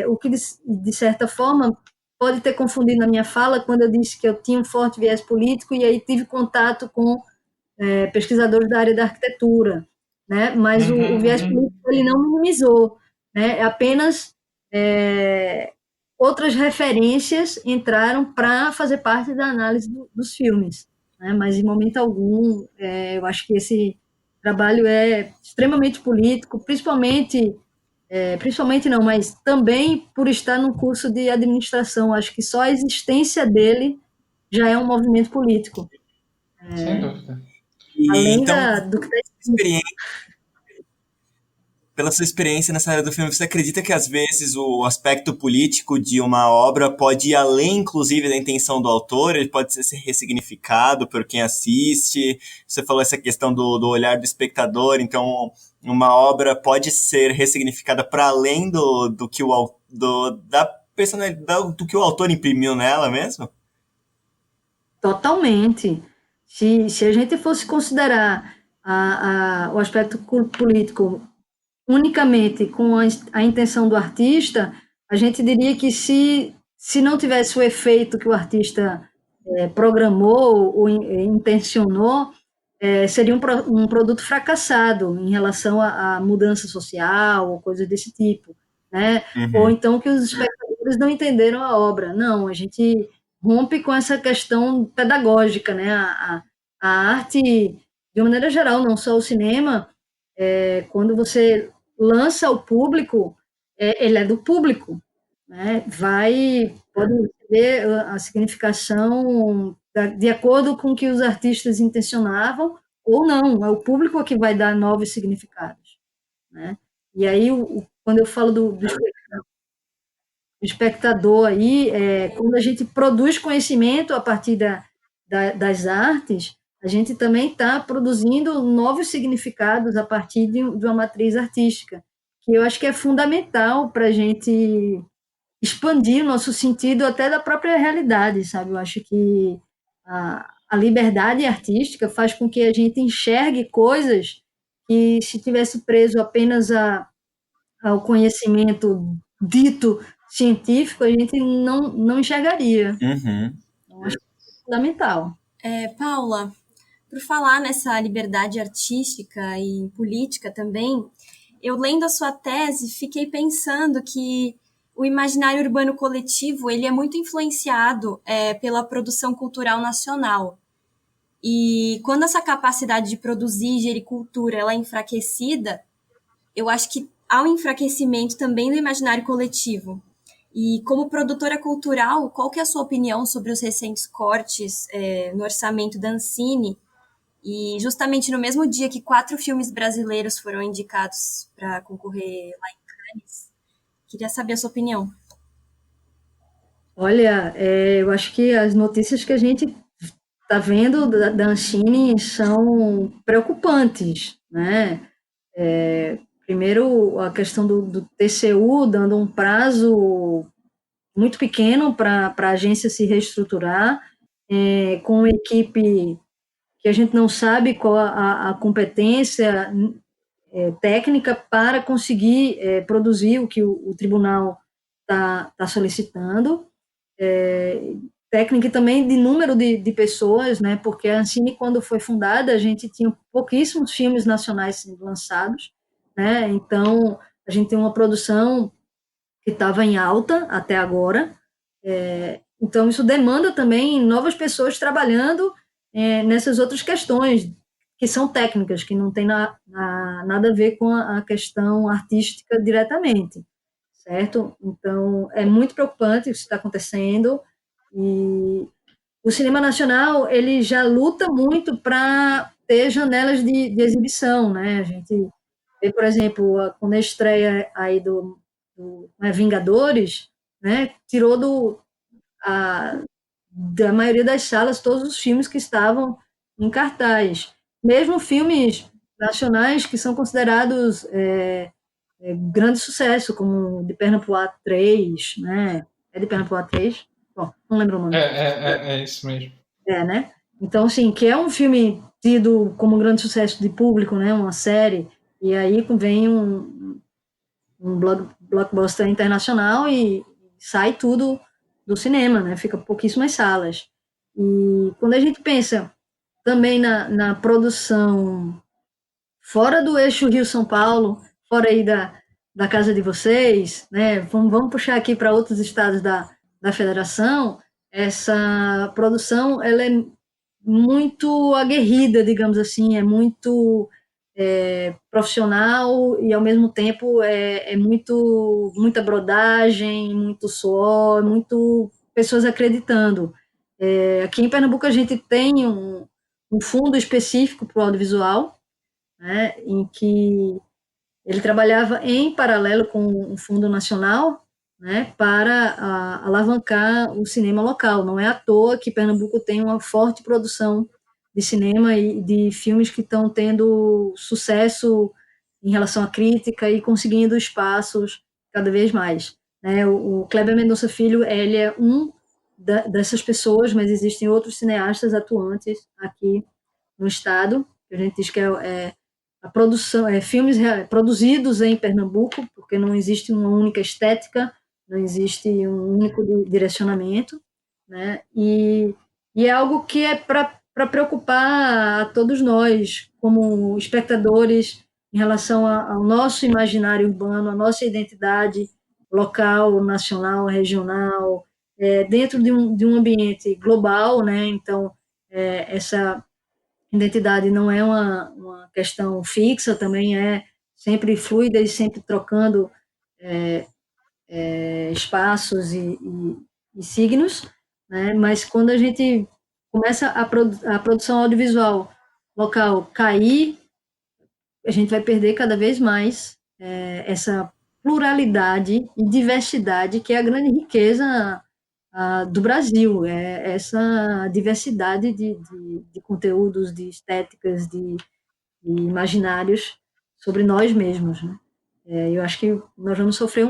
O que, de certa forma, pode ter confundido na minha fala quando eu disse que eu tinha um forte viés político e aí tive contato com pesquisadores da área da arquitetura, né? Mas o viés político ele não minimizou, né? Apenas outras referências entraram para fazer parte da análise dos filmes, né? Mas em momento algum eu acho que esse trabalho é extremamente político, principalmente não, mas também por estar no curso de administração, acho que só a existência dele já é um movimento político. Sem dúvida. Além então, do que pela sua experiência nessa área do filme, você acredita que às vezes o aspecto político de uma obra pode ir além, inclusive, da intenção do autor? Ele pode ser ressignificado por quem assiste? Você falou essa questão do olhar do espectador, então uma obra pode ser ressignificada para além do que da personalidade, do que o autor imprimiu nela mesmo? Totalmente. Se a gente fosse considerar o aspecto político unicamente com a intenção do artista, a gente diria que se não tivesse o efeito que o artista programou ou intencionou, seria um produto fracassado em relação à mudança social ou coisa desse tipo, né? Ou então que os espectadores não entenderam a obra. Não, a gente rompe com essa questão pedagógica, né? A arte, de uma maneira geral, não só o cinema, quando você lança ao público, ele é do público, né? Pode ver a significação de acordo com o que os artistas intencionavam ou não, é o público que vai dar novos significados, né? E aí, quando eu falo do espectador aí, quando a gente produz conhecimento a partir das artes, a gente também está produzindo novos significados a partir de uma matriz artística, que eu acho que é fundamental para a gente expandir o nosso sentido até da própria realidade, sabe? Eu acho que a liberdade artística faz com que a gente enxergue coisas que, se tivesse preso apenas ao conhecimento dito científico, a gente não enxergaria. Então, acho que é fundamental. Paula, por falar nessa liberdade artística e política também, eu lendo a sua tese, fiquei pensando que o imaginário urbano coletivo ele é muito influenciado pela produção cultural nacional. E quando essa capacidade de produzir e gerir cultura ela é enfraquecida, eu acho que há um enfraquecimento também do imaginário coletivo. E como produtora cultural, qual que é a sua opinião sobre os recentes cortes no orçamento da Ancine? E justamente no mesmo dia que 4 filmes brasileiros foram indicados para concorrer lá em Cannes, queria saber a sua opinião. Olha, eu acho que as notícias que a gente está vendo da Ancine são preocupantes, né? Primeiro, a questão do TCU dando um prazo muito pequeno para a agência se reestruturar, com uma equipe que a gente não sabe qual a competência técnica para conseguir produzir o que o tribunal está solicitando, técnica e também de número de pessoas, né, porque a Ancine, quando foi fundada, a gente tinha pouquíssimos filmes nacionais sendo lançados, né, então a gente tem uma produção que estava em alta até agora, então isso demanda também novas pessoas trabalhando nessas outras questões, que são técnicas, que não tem nada a ver com a questão artística diretamente, certo? Então, é muito preocupante o que está acontecendo, e o cinema nacional, ele já luta muito para ter janelas de exibição, né? A gente vê, por exemplo, quando a estreia aí do Vingadores, né? Tirou da maioria das salas todos os filmes que estavam em cartaz. Mesmo filmes nacionais que são considerados grande sucesso, como De Perna pro Ar 3, né? É De Perna pro Ar 3? Bom, não lembro o nome. É isso mesmo. Né? Então, assim, que é um filme tido como um grande sucesso de público, né? Uma série, e aí vem um blockbuster internacional e sai tudo do cinema, né? Fica pouquíssimas salas. E quando a gente pensa também na produção fora do eixo Rio-São Paulo, fora aí da casa de vocês, né? Vamos puxar aqui para outros estados da federação, essa produção ela é muito aguerrida, digamos assim, é muito profissional e ao mesmo tempo muita brodagem, muito suor, muito pessoas acreditando. Aqui em Pernambuco a gente tem um fundo específico para o audiovisual, né, em que ele trabalhava em paralelo com um fundo nacional, né, para alavancar o cinema local. Não é à toa que Pernambuco tem uma forte produção de cinema e de filmes que estão tendo sucesso em relação à crítica e conseguindo espaços cada vez mais. Né? O Kleber Mendonça Filho, ele é dessas pessoas, mas existem outros cineastas atuantes aqui no estado. A gente diz que a produção, filmes produzidos em Pernambuco, porque não existe uma única estética, não existe um único direcionamento, né? E é algo que é para preocupar a todos nós, como espectadores, em relação ao nosso imaginário urbano, a nossa identidade local, nacional, regional, dentro de um ambiente global, né? Então, essa identidade não é uma questão fixa, também é sempre fluida e sempre trocando espaços e signos, né? Mas quando a gente começa a produção audiovisual local cair, a gente vai perder cada vez mais essa pluralidade e diversidade que é a grande riqueza do Brasil, essa diversidade de conteúdos, de estéticas, de imaginários sobre nós mesmos. Né? Eu acho que nós vamos sofrer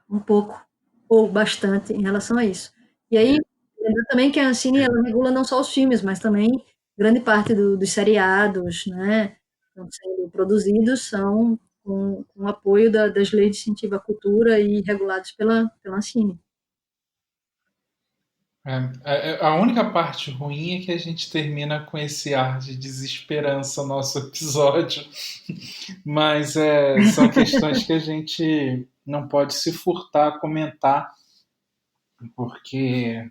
um pouco, ou bastante, em relação a isso. E aí, lembra também que a Ancine ela regula não só os filmes, mas também grande parte dos seriados, né, que estão sendo produzidos são com o apoio das leis de incentivo à cultura e regulados pela Ancine. A única parte ruim é que a gente termina com esse ar de desesperança no nosso episódio, mas são questões que a gente não pode se furtar a comentar, porque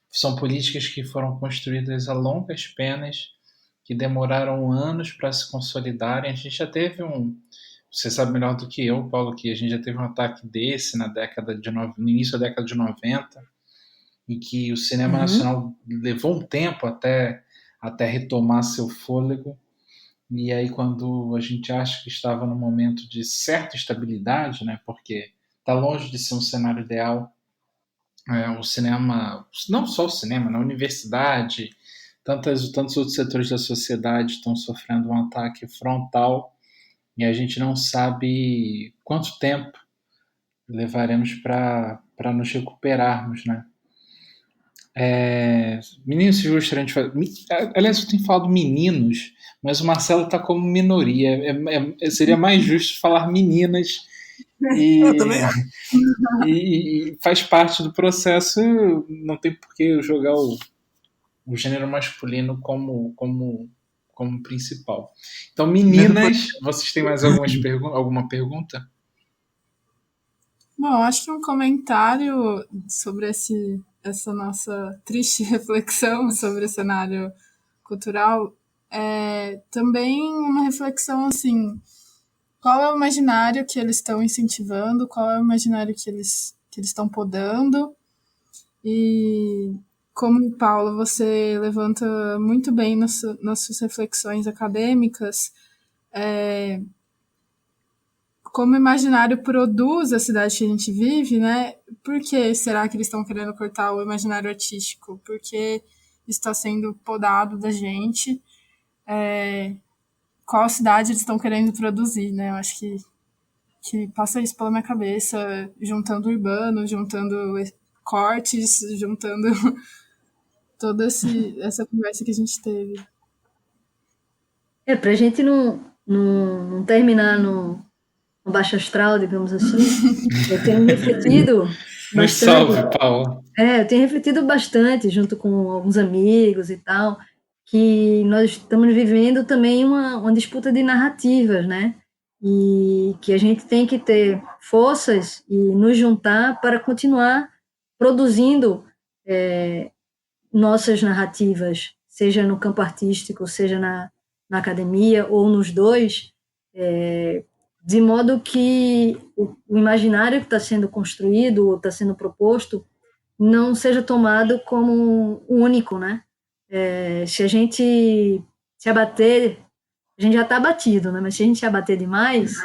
são políticas que foram construídas a longas penas, que demoraram anos para se consolidarem. A gente já teve você sabe melhor do que eu, Paulo, que a gente já teve um ataque desse no início da década de 90, em que o cinema nacional levou um tempo até retomar seu fôlego, e aí quando a gente acha que estava num momento de certa estabilidade, né, porque está longe de ser um cenário ideal, o cinema, não só o cinema, na universidade, tantos outros setores da sociedade estão sofrendo um ataque frontal, e a gente não sabe quanto tempo levaremos para nos recuperarmos, né? Meninos, vocês gostariam de fazer. Aliás, eu tenho falado meninos, mas o Marcelo está como minoria. Seria mais justo falar meninas. Eu também acho. E faz parte do processo, não tem por que jogar o gênero masculino como principal. Então, meninas, vocês têm mais alguma pergunta? Bom, acho que um comentário sobre essa nossa triste reflexão sobre o cenário cultural é também uma reflexão assim, qual é o imaginário que eles estão incentivando, qual é o imaginário que eles estão podando. E como, Paulo, você levanta muito bem nas suas reflexões acadêmicas, como o imaginário produz a cidade que a gente vive, né? Por que será que eles estão querendo cortar o imaginário artístico? Porque está sendo podado da gente. Qual cidade eles estão querendo produzir, né? Eu acho que passa isso pela minha cabeça, juntando urbano, juntando cortes, juntando toda essa conversa que a gente teve. Para a gente não terminar no baixo astral, digamos assim, eu tenho refletido Nos bastante. salve, Paulo. Eu tenho refletido bastante, junto com alguns amigos e tal, que nós estamos vivendo também uma disputa de narrativas, né? E que a gente tem que ter forças e nos juntar para continuar produzindo nossas narrativas, seja no campo artístico, seja na academia ou nos dois, de modo que o imaginário que está sendo construído ou está sendo proposto não seja tomado como único, né? Se a gente se abater, a gente já está abatido, né? Mas se a gente se abater demais,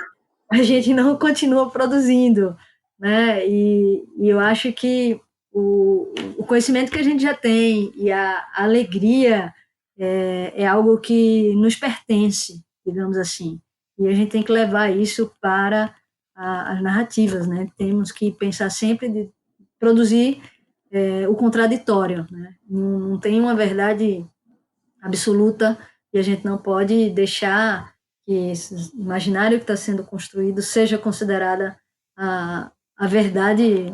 a gente não continua produzindo, né? E eu acho que o conhecimento que a gente já tem e a alegria é algo que nos pertence, digamos assim. E a gente tem que levar isso para as narrativas, né? Temos que pensar sempre de produzir o contraditório, né? Não tem uma verdade absoluta e a gente não pode deixar que esse imaginário que está sendo construído seja considerada a verdade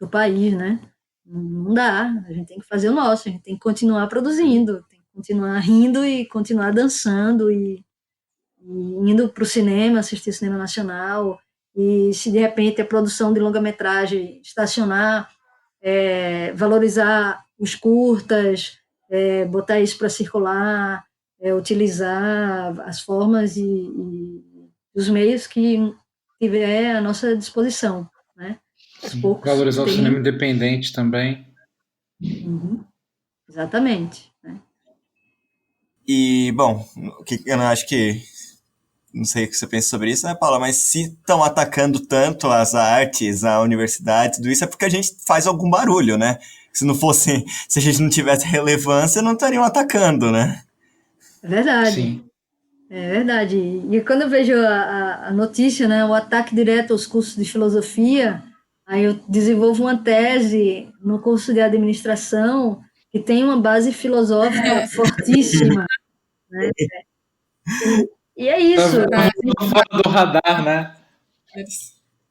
do país, né? Não dá, a gente tem que fazer o nosso, a gente tem que continuar produzindo, tem que continuar rindo e continuar dançando e indo para o cinema, assistir cinema nacional, e se de repente a produção de longa-metragem estacionar, valorizar os curtas, botar isso para circular, utilizar as formas e os meios que tiver à nossa disposição, né? Poucos, valorizar o cinema independente também. Uhum. Exatamente. Né? E, bom, eu não acho que... Não sei o que você pensa sobre isso, né, Paula? Mas se estão atacando tanto as artes, a universidade, tudo isso, é porque a gente faz algum barulho, né? Se a gente não tivesse relevância, não estariam atacando, né? É verdade. Sim. É verdade. E quando eu vejo a notícia, né, o ataque direto aos cursos de filosofia, aí eu desenvolvo uma tese no curso de administração que tem uma base filosófica fortíssima. Né? E é isso. Fora do radar, né?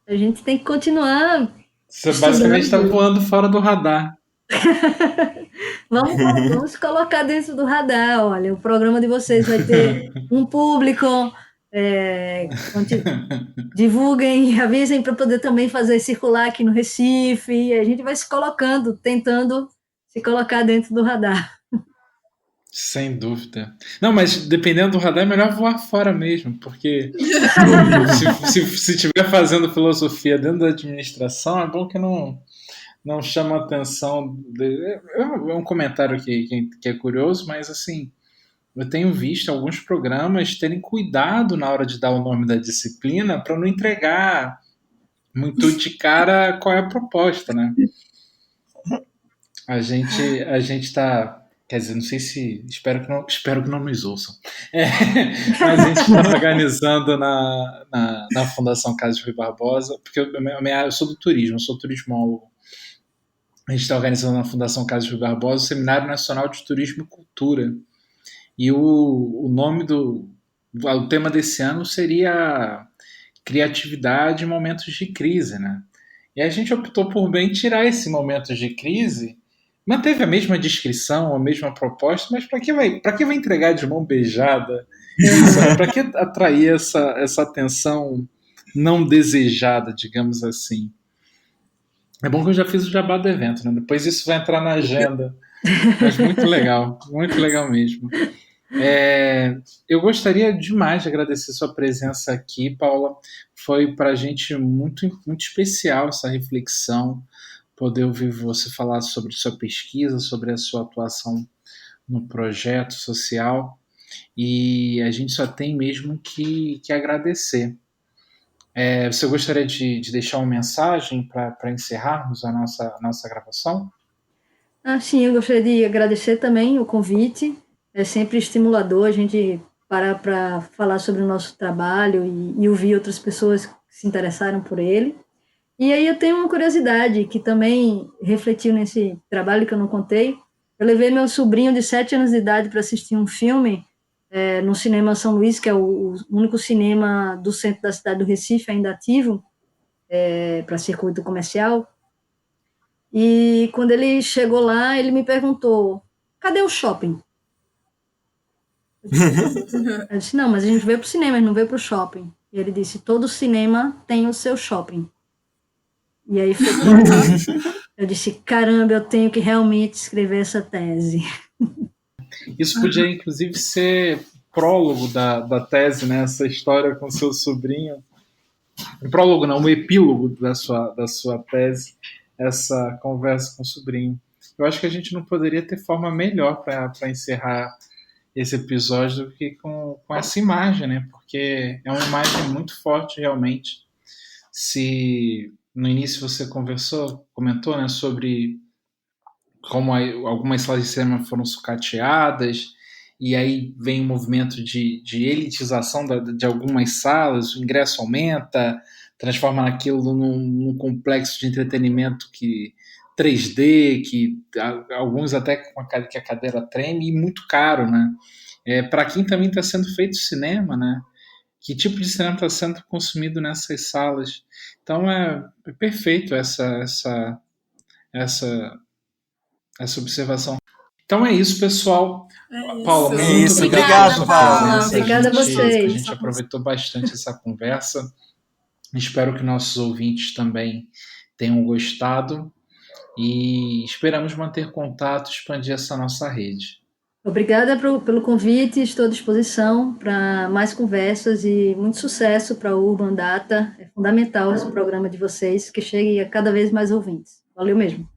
A gente tem que continuar. Você basicamente está voando fora do radar. Vamos colocar dentro do radar. Olha, o programa de vocês vai ter um público. Divulguem, avisem para poder também fazer circular aqui no Recife. E a gente vai se colocando, tentando se colocar dentro do radar. Sem dúvida. Não, mas dependendo do radar, é melhor voar fora mesmo, porque se estiver fazendo filosofia dentro da administração, é bom que não chama atenção. É um comentário que é curioso, mas assim, eu tenho visto alguns programas terem cuidado na hora de dar o nome da disciplina para não entregar muito de cara qual é a proposta, né? A gente tá... Quer dizer, não sei se... Espero que não nos ouçam. Mas a gente está organizando na Fundação Casa de Rui Barbosa, porque eu sou do turismo, eu sou turismólogo. A gente está organizando na Fundação Casa de Rui Barbosa o Seminário Nacional de Turismo e Cultura. E o nome o tema desse ano seria Criatividade em Momentos de Crise, né? E a gente optou por bem tirar esse momento de crise. Manteve a mesma descrição, a mesma proposta, mas para que vai entregar de mão beijada? Para que atrair essa atenção não desejada, digamos assim? É bom que eu já fiz o jabá do evento, né? Depois isso vai entrar na agenda. Mas muito legal mesmo. Eu gostaria demais de agradecer sua presença aqui, Paula. Foi para a gente muito, muito especial essa reflexão, poder ouvir você falar sobre sua pesquisa, sobre a sua atuação no projeto social. E a gente só tem mesmo que agradecer. Você gostaria de deixar uma mensagem para encerrarmos a nossa gravação? Sim, eu gostaria de agradecer também o convite. É sempre estimulador a gente parar para falar sobre o nosso trabalho e ouvir outras pessoas que se interessaram por ele. E aí eu tenho uma curiosidade que também refletiu nesse trabalho que eu não contei. Eu levei meu sobrinho de 7 anos de idade para assistir um filme no Cinema São Luís, que é o único cinema do centro da cidade do Recife ainda ativo para circuito comercial. E quando ele chegou lá, ele me perguntou: cadê o shopping? Eu disse: não, mas a gente veio para o cinema, a gente não veio para o shopping. E ele disse: todo cinema tem o seu shopping. E aí foi quando eu disse: caramba, eu tenho que realmente escrever essa tese. Isso podia, inclusive, ser prólogo da tese, né? Essa história com seu sobrinho. Um prólogo, não, um epílogo da sua tese, essa conversa com o sobrinho. Eu acho que a gente não poderia ter forma melhor para encerrar esse episódio do que com essa imagem, né? Porque é uma imagem muito forte, realmente. Se no início você comentou, né, sobre como algumas salas de cinema foram sucateadas, e aí vem um movimento de elitização de algumas salas, o ingresso aumenta, transforma aquilo num complexo de entretenimento que 3D, que alguns até com que a cadeira treme, e muito caro, né? Para quem também está sendo feito cinema, né? Que tipo de cinema está sendo consumido nessas salas? Então é perfeito essa essa observação. Então é isso, pessoal. Paula, É muito isso, obrigado obrigado, pela Paula. presença. Obrigada a A vocês. gente aproveitou bastante essa conversa. Espero que nossos ouvintes também tenham gostado e esperamos manter contato e expandir essa nossa rede. Obrigada pelo convite, estou à disposição para mais conversas e muito sucesso para o Urban Data. É fundamental esse programa de vocês, que chegue a cada vez mais ouvintes. Valeu mesmo.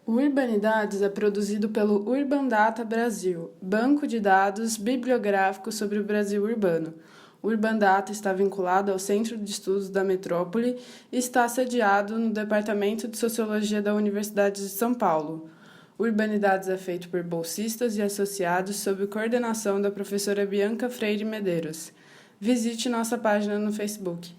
O Urbanidades é produzido pelo Urban Data Brasil, banco de dados bibliográfico sobre o Brasil urbano. O Urban Data está vinculado ao Centro de Estudos da Metrópole e está sediado no Departamento de Sociologia da Universidade de São Paulo. O Urbanidades é feito por bolsistas e associados sob coordenação da professora Bianca Freire Medeiros. Visite nossa página no Facebook.